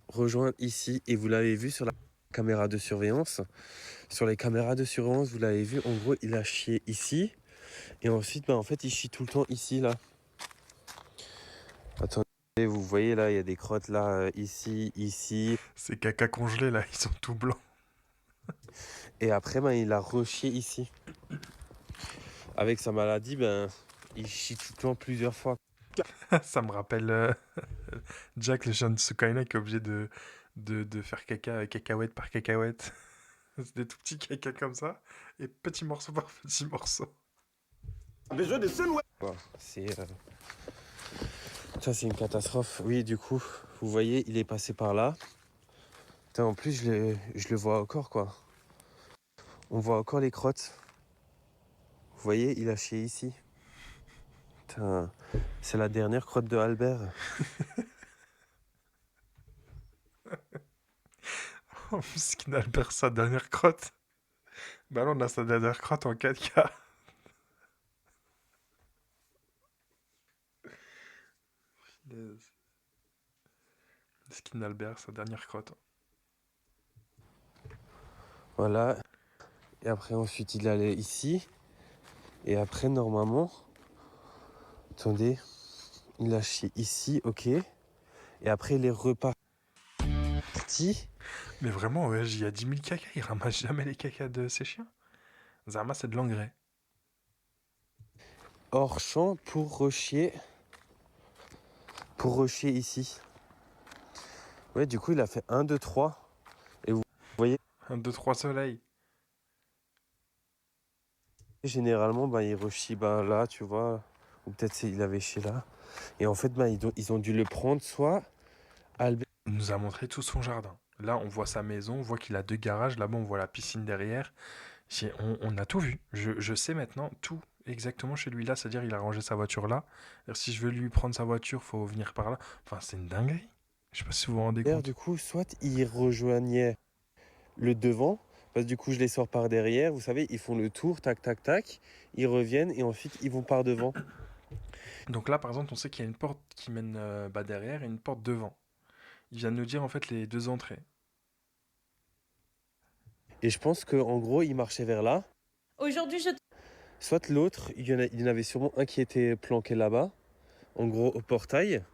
Rejoindre ici et vous l'avez vu sur la caméra de surveillance. Sur les caméras de surveillance, vous l'avez vu, en gros, il a chié ici. Et ensuite, en fait, il chie tout le temps ici, là. Attendez, vous voyez là, il y a des crottes là, ici, ici. Ces caca congelés là, ils sont tout blancs. Et après, il a rechié ici. Avec sa maladie, il chie tout le temps plusieurs fois. Ça me rappelle Jack, le chien de Sukaina, qui est obligé de faire caca cacahuète par cacahuète. C'est des tout petits caca comme ça, et petit morceau par petit morceau. C'est ça, c'est une catastrophe. Oui, du coup, vous voyez, il est passé par là. Putain, en plus, je le vois encore, quoi. On voit encore les crottes. Vous voyez, il a chié ici. Putain, c'est la dernière crotte de Albert. Oh, Miskin Albert, sa dernière crotte. Bah là, on a sa dernière crotte en 4K. Miskin Albert, sa dernière crotte. Voilà. Et après, ensuite, il allait ici. Et après, normalement... Attendez. Il a chié ici, ok. Et après, il est reparti. Mais vraiment, ouais, il y a 10 000 caca, il ramasse jamais les caca de ses chiens. Zarma, c'est de l'engrais. Hors champ pour rechier. Pour rechier ici. Ouais, du coup, il a fait 1, 2, 3. Et vous voyez, 1, 2, 3 soleils. généralement, il rechie là, tu vois. Ou peut-être il avait chié là. Et en fait, ils ont dû le prendre soit Albert. Il nous a montré tout son jardin. Là, on voit sa maison, on voit qu'il a 2 garages. Là-bas, on voit la piscine derrière. On a tout vu. Je sais maintenant tout exactement chez lui là. C'est-à-dire, il a rangé sa voiture là. C'est-à-dire, si je veux lui prendre sa voiture, faut venir par là. Enfin, c'est une dinguerie. Je sais pas si vous vous rendez compte. Du coup, soit il rejoignait le devant. Parce que du coup, je les sors par derrière. Vous savez, ils font le tour, tac, tac, tac. Ils reviennent et ensuite, ils vont par devant. Donc là, par exemple, on sait qu'il y a une porte qui mène derrière et une porte devant. Il vient de nous dire en fait les 2 entrées. Et je pense qu'en gros, ils marchaient vers là. Aujourd'hui, je Soit l'autre, il y en avait sûrement un qui était planqué là-bas, en gros au portail,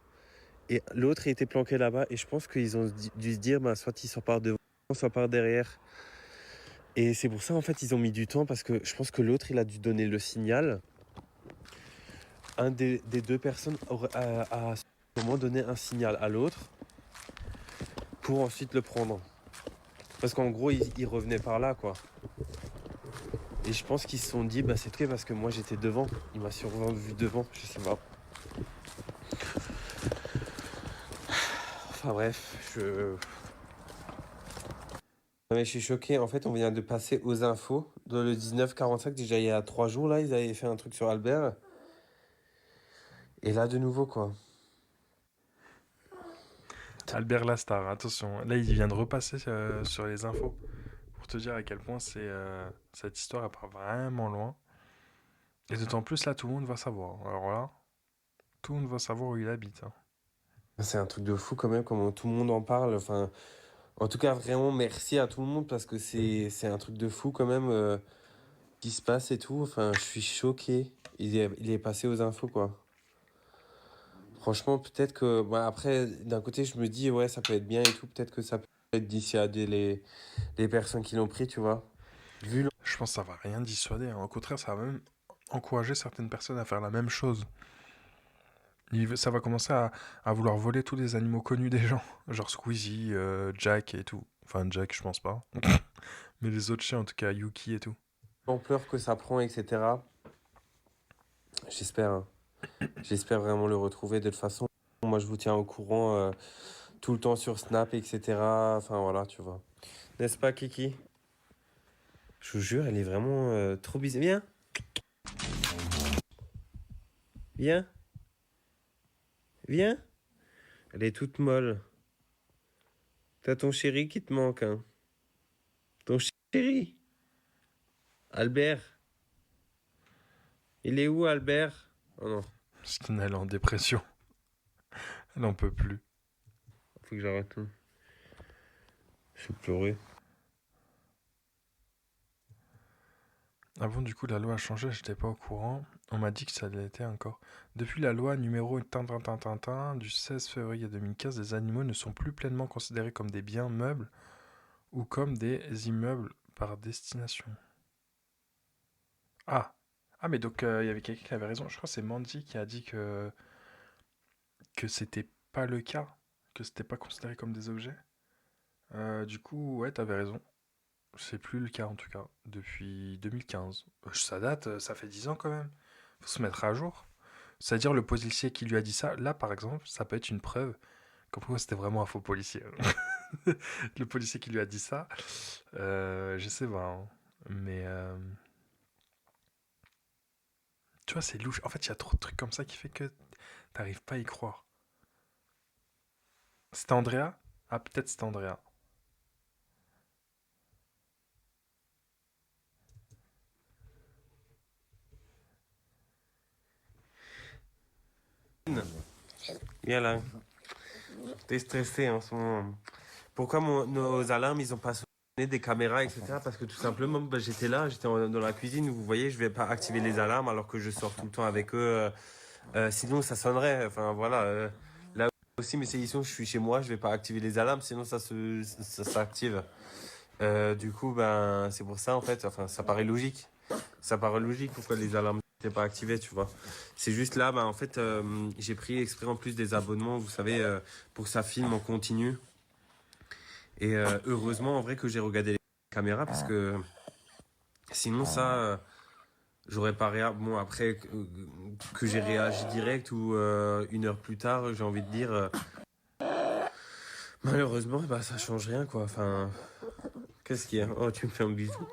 et l'autre était planqué là-bas. Et je pense qu'ils ont dû se dire, soit il sort par devant, soit par derrière. Et c'est pour ça, en fait, ils ont mis du temps, parce que je pense que l'autre, il a dû donner le signal. Un des 2 personnes a sûrement donné un signal à l'autre pour ensuite le prendre. Parce qu'en gros, il revenait par là, quoi. Et je pense qu'ils se sont dit, c'est tout parce que moi j'étais devant. Il m'a sûrement vu devant, je sais pas. Enfin bref, Non, mais je suis choqué. En fait, on vient de passer aux infos. Dans le 1945, déjà il y a 3 jours, là, ils avaient fait un truc sur Albert. Et là, de nouveau, quoi. Albert Lastar, attention. Là, il vient de repasser sur les infos pour te dire à quel point cette histoire elle part vraiment loin. Et d'autant plus là, tout le monde va savoir. Alors là, tout le monde va savoir où il habite. Hein. C'est un truc de fou quand même, comment tout le monde en parle. Enfin, en tout cas, vraiment merci à tout le monde parce que c'est un truc de fou quand même qui se passe et tout. Enfin, je suis choqué. Il est passé aux infos, quoi. Franchement, peut-être que... après, d'un côté, je me dis, ouais, ça peut être bien et tout. Peut-être que ça peut être dissuader les personnes qui l'ont pris, tu vois. Je pense que ça va rien dissuader. Hein. Au contraire, ça va même encourager certaines personnes à faire la même chose. Ça va commencer à vouloir voler tous les animaux connus des gens. Genre Squeezie, Jack et tout. Enfin, Jack, je pense pas. Mais les autres chiens, en tout cas, Yuki et tout. L'ampleur que ça prend, etc. J'espère. Hein. J'espère vraiment le retrouver. De toute façon, moi, je vous tiens au courant tout le temps sur Snap, etc. Enfin, voilà, tu vois. N'est-ce pas, Kiki? Je vous jure, elle est vraiment trop bizarre. Viens. Viens. Viens. Elle est toute molle. T'as ton chéri qui te manque, hein. Ton chéri. Albert. Il est où, Albert? Oh non, Parce qu'elle est en dépression. Elle en peut plus. faut que j'arrête. Hein. Je vais pleurer. Ah bon, du coup, la loi a changé, j'étais pas au courant. On m'a dit que ça l'était encore. Depuis la loi numéro tin, du 16 février 2015, les animaux ne sont plus pleinement considérés comme des biens meubles ou comme des immeubles par destination. Ah, ah mais donc il y avait quelqu'un qui avait raison. Je crois que c'est Mandy qui a dit que c'était pas le cas, que c'était pas considéré comme des objets. Du coup, ouais, t'avais raison. C'est plus le cas en tout cas, depuis 2015. Ça date, ça fait 10 ans quand même. Faut se mettre à jour. C'est-à-dire le policier qui lui a dit ça, là par exemple, ça peut être une preuve comme quoi c'était vraiment un faux policier. Le policier qui lui a dit ça, je sais pas, hein. Mais tu vois, c'est louche. En fait, il y a trop de trucs comme ça qui fait que t'arrives pas à y croire. C'était Andrea? Ah, peut-être c'était Andrea. Viens là. T'es stressé en ce moment. Pourquoi nos alarmes, ils ont pas sonné des caméras, etc. Parce que tout simplement, bah, j'étais là, dans la cuisine. Vous voyez, je vais pas activer les alarmes alors que je sors tout le temps avec eux. Sinon, ça sonnerait. Enfin, voilà. Là aussi, mes sélections, je suis chez moi, je vais pas activer les alarmes, sinon ça s'active. Du coup, ben, c'est pour ça, en fait. Enfin, ça paraît logique. Ça paraît logique pourquoi les alarmes n'étaient pas activées, tu vois. C'est juste là, ben, en fait, j'ai pris exprès en plus des abonnements, vous savez, pour que ça filme en continu. Et heureusement, en vrai, que j'ai regardé les caméras parce que sinon, ça, j'aurais pas réagi. Bon, après, que j'ai réagi direct ou une heure plus tard, j'ai envie de dire, malheureusement, bah, ça change rien, quoi. Enfin, qu'est-ce qu'il y a? Oh, tu me fais un bisou.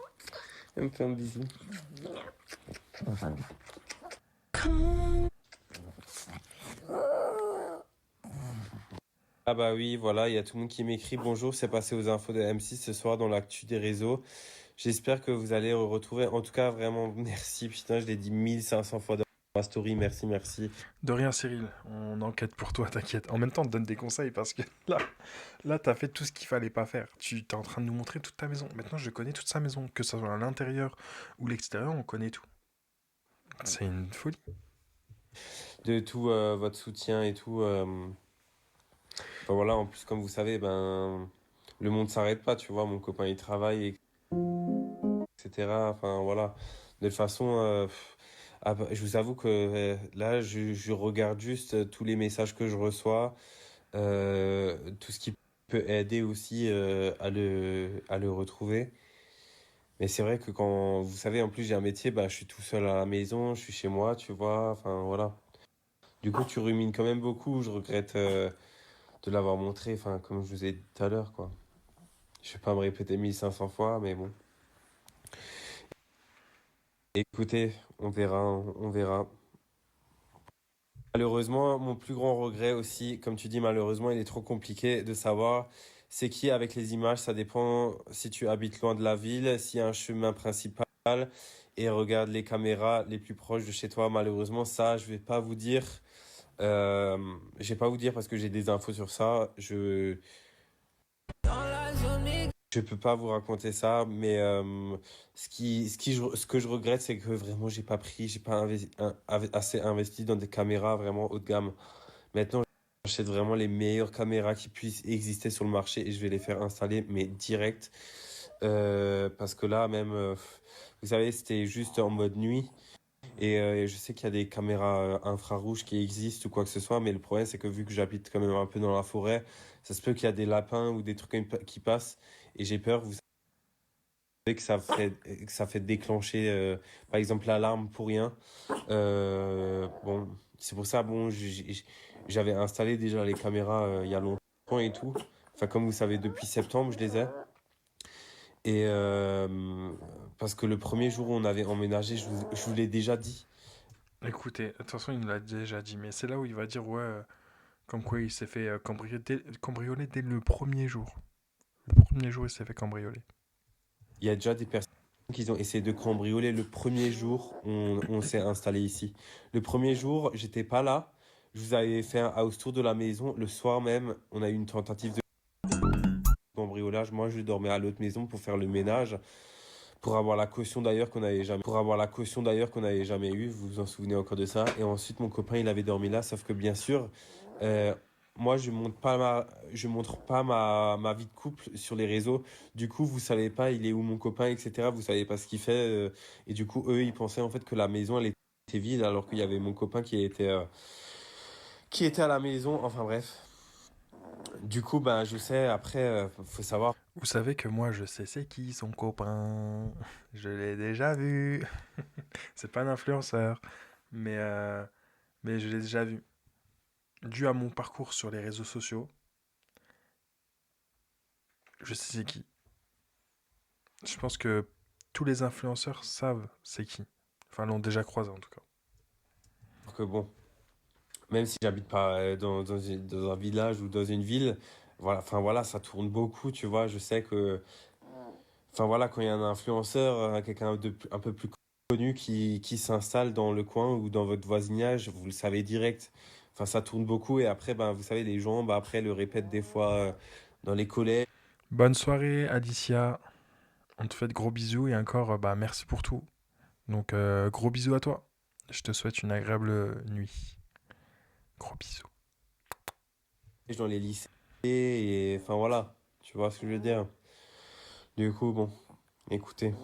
Tu me fais un bisou. Ah bah oui, voilà, il y a tout le monde qui m'écrit. Bonjour, c'est passé aux infos de M6 ce soir dans l'actu des réseaux. J'espère que vous allez retrouver. En tout cas, vraiment, merci. Putain, je l'ai dit 1500 fois dans ma story. Merci, merci. De rien, Cyril. On enquête pour toi, t'inquiète. En même temps, on te donne des conseils parce que là, t'as fait tout ce qu'il fallait pas faire. Tu t'es en train de nous montrer toute ta maison. Maintenant, je connais toute sa maison, que ce soit à l'intérieur ou l'extérieur, on connaît tout. C'est une folie. De tout votre soutien et tout. Enfin, voilà, en plus, comme vous savez, ben, le monde s'arrête pas, tu vois. Mon copain, il travaille, etc. Enfin, voilà. De toute façon, je vous avoue que là, je regarde juste tous les messages que je reçois, tout ce qui peut aider aussi à le retrouver. Mais c'est vrai que quand, vous savez, en plus, j'ai un métier, bah, je suis tout seul à la maison, je suis chez moi, tu vois. Enfin, voilà. Du coup, tu rumines quand même beaucoup. Je regrette de l'avoir montré, enfin, comme je vous ai dit tout à l'heure, quoi. Je vais pas me répéter 1500 fois, mais bon. Écoutez, on verra, on verra. Malheureusement, mon plus grand regret aussi, comme tu dis, malheureusement, il est trop compliqué de savoir c'est qui avec les images. Ça dépend si tu habites loin de la ville, s'il y a un chemin principal et regarde les caméras les plus proches de chez toi. Malheureusement, ça, je vais pas vous dire. Je vais pas vous dire parce que j'ai des infos sur ça. Je peux pas vous raconter ça, mais ce que je regrette, c'est que vraiment, j'ai pas assez investi dans des caméras vraiment haut de gamme. Maintenant, j'achète vraiment les meilleures caméras qui puissent exister sur le marché et je vais les faire installer, mais direct. Parce que là, même, vous savez, c'était juste en mode nuit. Et je sais qu'il y a des caméras infrarouges qui existent ou quoi que ce soit, mais le problème, c'est que vu que j'habite quand même un peu dans la forêt, ça se peut qu'il y a des lapins ou des trucs qui passent. Et j'ai peur, vous savez, que ça fait déclencher, par exemple, l'alarme pour rien. Bon, c'est pour ça, bon, j'avais installé déjà les caméras il y a longtemps et tout. Enfin, comme vous savez, depuis septembre, je les ai. Et parce que le premier jour où on avait emménagé, je vous l'ai déjà dit. Écoutez, de toute façon, il nous l'a déjà dit, mais c'est là où il va dire, ouais, comme quoi il s'est fait cambrioler dès le premier jour. Le premier jour, il s'est fait cambrioler. Il y a déjà des personnes qui ont essayé de cambrioler le premier jour où on s'est installé ici. Le premier jour, j'étais pas là. Je vous avais fait un house tour de la maison. Le soir même, on a eu une tentative de cambriolage. Moi, je dormais à l'autre maison pour faire le ménage. pour avoir la caution d'ailleurs qu'on n'avait jamais eue, vous vous en souvenez encore de ça. Et ensuite, mon copain, il avait dormi là, sauf que bien sûr, euh, moi, je montre pas ma vie de couple sur les réseaux. Du coup, vous savez pas, il est où mon copain, etc. Vous savez pas ce qu'il fait. Et du coup, eux, ils pensaient en fait que la maison, elle était vide, alors qu'il y avait mon copain qui était à la maison. Enfin bref. Du coup, ben, je sais, après, faut savoir. Vous savez que moi, je sais c'est qui son copain. Je l'ai déjà vu. C'est pas un influenceur, mais, euh, mais je l'ai déjà vu. Dû à mon parcours sur les réseaux sociaux, je sais c'est qui. Je pense que tous les influenceurs savent c'est qui. Enfin, l'ont déjà croisé en tout cas. Que bon, même si j'habite pas dans un village ou dans une ville, voilà, enfin voilà, ça tourne beaucoup, tu vois. Je sais que, enfin voilà, quand il y a un influenceur, quelqu'un un peu plus connu qui s'installe dans le coin ou dans votre voisinage, vous le savez direct. Enfin, ça tourne beaucoup et après, ben, vous savez, les gens, ben, après, le répètent des fois dans les collèges. Bonne soirée, Alicia. On te fait de gros bisous et encore, bah, merci pour tout. Donc, gros bisous à toi. Je te souhaite une agréable nuit. Gros bisous. Dans les lycées et enfin voilà, tu vois ce que je veux dire. Du coup, bon, écoutez,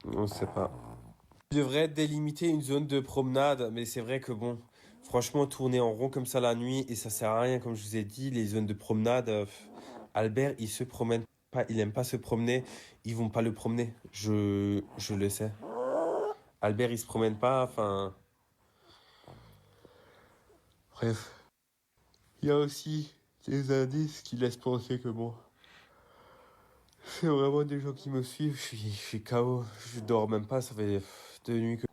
on sait pas. Je devrais délimiter une zone de promenade, mais c'est vrai que bon, franchement, tourner en rond comme ça la nuit et ça sert à rien, comme je vous ai dit, les zones de promenade. Albert, il se promène pas, il aime pas se promener, ils vont pas le promener, je le sais. Albert, il se promène pas, enfin. Bref. Il y a aussi des indices qui laissent penser que bon. C'est vraiment des gens qui me suivent, je suis KO, je dors même pas, ça fait 2 nuits que...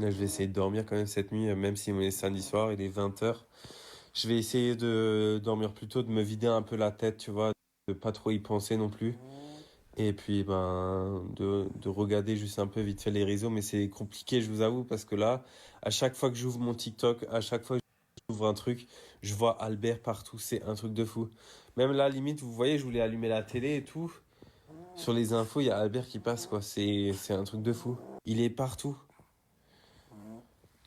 Là, je vais essayer de dormir quand même cette nuit, même si on est samedi soir, il est 20h. Je vais essayer de dormir plus tôt, de me vider un peu la tête, tu vois, de pas trop y penser non plus. Et puis, ben, de regarder juste un peu vite fait les réseaux, mais c'est compliqué, je vous avoue, parce que là, à chaque fois que j'ouvre mon TikTok, à chaque fois que j'ouvre un truc, je vois Albert partout, c'est un truc de fou. Même là, limite, vous voyez, je voulais allumer la télé et tout. Sur les infos, il y a Albert qui passe, quoi. C'est un truc de fou. Il est partout.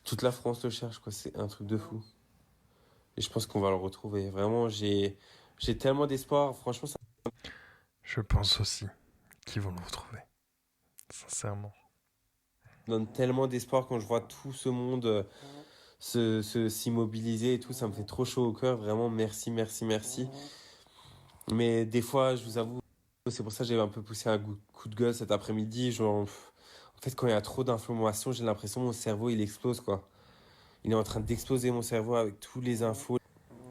Toute la France le cherche, quoi. C'est un truc de fou. Et je pense qu'on va le retrouver. Vraiment, j'ai tellement d'espoir. Franchement, ça Je pense aussi qu'ils vont le retrouver. Sincèrement. me donne tellement d'espoir quand je vois tout ce monde s'immobiliser et tout. Ça me fait trop chaud au cœur. Vraiment, merci, merci, merci. Mais des fois, je vous avoue, c'est pour ça que j'ai un peu poussé un coup de gueule cet après-midi. Genre, en fait, quand il y a trop d'informations, j'ai l'impression que mon cerveau, il explose, quoi. Il est en train d'exploser mon cerveau avec tous les infos,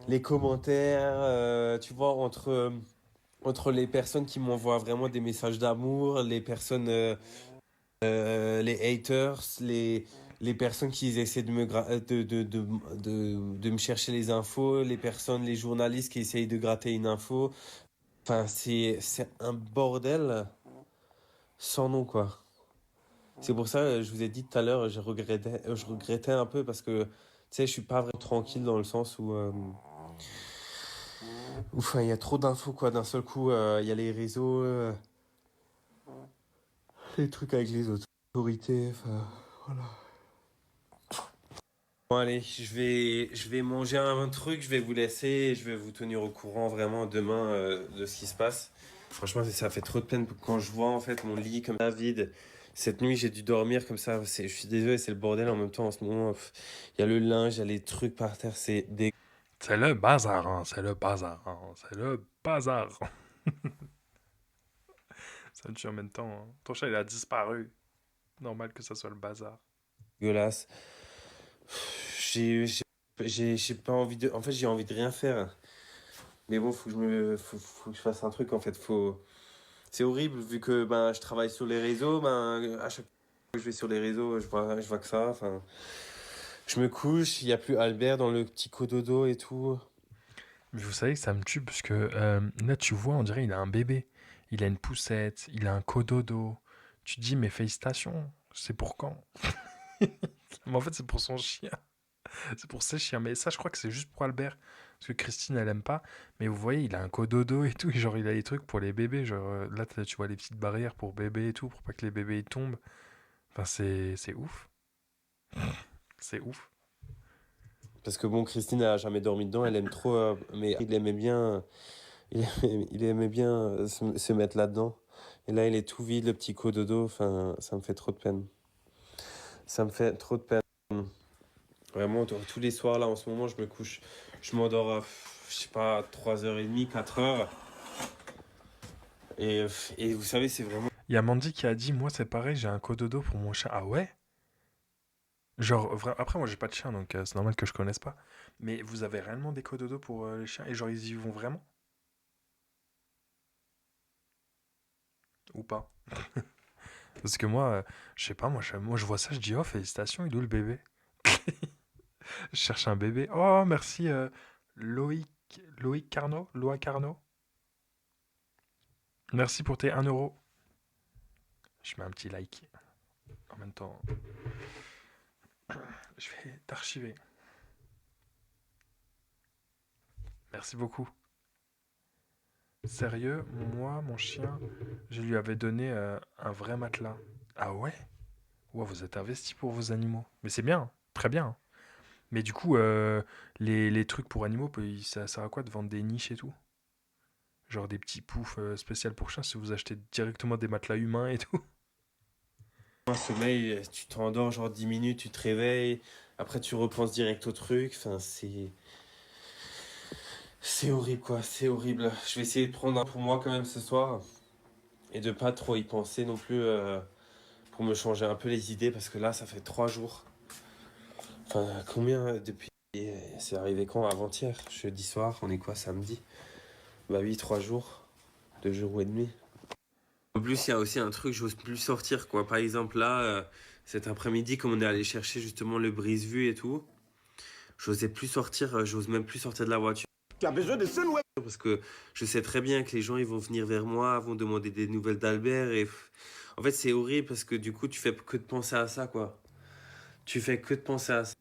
les commentaires, tu vois, entre les personnes qui m'envoient vraiment des messages d'amour, les personnes, les haters, les personnes qui essaient de me chercher les infos, les personnes, les journalistes qui essayent de gratter une info. Enfin, c'est un bordel sans nom, quoi. C'est pour ça, je vous ai dit tout à l'heure, je regrettais un peu parce que, tu sais, je suis pas vraiment tranquille dans le sens où, enfin, il y a trop d'infos, quoi. D'un seul coup, il y a les réseaux, les trucs avec les autorités, enfin, voilà. Bon, allez, je vais manger un truc, je vais vous laisser et je vais vous tenir au courant vraiment demain de ce qui se passe. Franchement, ça fait trop de peine quand je vois en fait mon lit comme ça vide. Cette nuit, j'ai dû dormir comme ça. Je suis désolé, c'est le bordel en même temps en ce moment. Il y a le linge, il y a les trucs par terre, c'est des... C'est le bazar, hein, c'est le bazar, hein, c'est le bazar. Ça me tue en même temps. Hein. Ton chat, il a disparu. Normal que ça soit le bazar. Dégueulasse. J'ai pas envie de... En fait, j'ai envie de rien faire. Mais bon, faut que je fasse un truc en fait. C'est horrible vu que ben, je travaille sur les réseaux. Ben, à chaque fois que je vais sur les réseaux, je vois que ça. Enfin, je me couche, il n'y a plus Albert dans le petit cododo et tout. Mais vous savez que ça me tue parce que là, tu vois, on dirait il a un bébé. Il a une poussette, il a un cododo. Tu te dis, mais félicitations, c'est pour quand? Mais en fait, c'est pour son chien. C'est pour ses chiens. Mais ça, je crois que c'est juste pour Albert. Parce que Christine, elle aime pas. Mais vous voyez, il a un cododo et tout. Genre, il a des trucs pour les bébés. Genre, là, tu vois les petites barrières pour bébés et tout, pour pas que les bébés ils tombent. Enfin, c'est ouf. C'est ouf. Parce que bon, Christine, elle a jamais dormi dedans, elle aime trop, mais il aimait bien, il aimait bien se mettre là-dedans. Et là, il est tout vide, le petit cododo, enfin, ça me fait trop de peine. Ça me fait trop de peine. Vraiment, tous les soirs, là, en ce moment, je me couche, je m'endors à, je sais pas, 3h30, 4h. Et vous savez, c'est vraiment... Il y a Mandy qui a dit, moi, c'est pareil, j'ai un cododo pour mon chien. Ah ouais? Genre, après, moi, j'ai pas de chien, donc c'est normal que je connaisse pas. Mais vous avez réellement des cododos pour les chiens? Et genre, ils y vont vraiment? Ou pas? Parce que moi, je sais pas, moi, je vois ça, je dis, oh, félicitations, il est où le bébé? Je cherche un bébé. Oh, merci, Loïc Carnot? Loa Carnot? Merci pour tes 1 euro. Je mets un petit like. En même temps, je vais t'archiver. Merci beaucoup. Sérieux, moi, mon chien, je lui avais donné un vrai matelas. Ah ouais? Ouais, vous êtes investi pour vos animaux. Mais c'est bien, très bien. Mais du coup, les trucs pour animaux, ça sert à quoi de vendre des niches et tout? Genre des petits poufs spéciaux pour chiens si vous achetez directement des matelas humains et tout? Un sommeil, tu t'endors genre 10 minutes, tu te réveilles, après tu repenses direct au truc, enfin, c'est horrible, quoi, c'est horrible. Je vais essayer de prendre un pour moi quand même ce soir, et de pas trop y penser non plus, pour me changer un peu les idées, parce que là, ça fait 3 jours. Enfin, combien depuis... C'est arrivé quand? Avant-hier, jeudi soir, on est quoi, samedi? Bah oui, 3 jours, 2 jours et demi. En plus, il y a aussi un truc, j'ose plus sortir, quoi. Par exemple, là, cet après-midi, comme on est allé chercher justement le brise-vue et tout, j'osais plus sortir, j'ose même plus sortir de la voiture. Tu as besoin de ça, ouais. Parce que je sais très bien que les gens, ils vont venir vers moi, vont demander des nouvelles d'Albert, et en fait, c'est horrible parce que du coup, tu fais que de penser à ça, quoi. Tu fais que de penser à ça.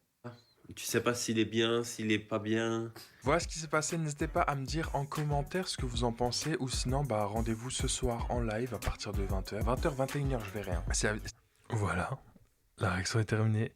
Tu sais pas s'il est bien, s'il est pas bien. Voilà ce qui s'est passé, n'hésitez pas à me dire en commentaire ce que vous en pensez, ou sinon, bah rendez-vous ce soir en live à partir de 20h. 20h, 21h, je verrai. Voilà, la réaction est terminée.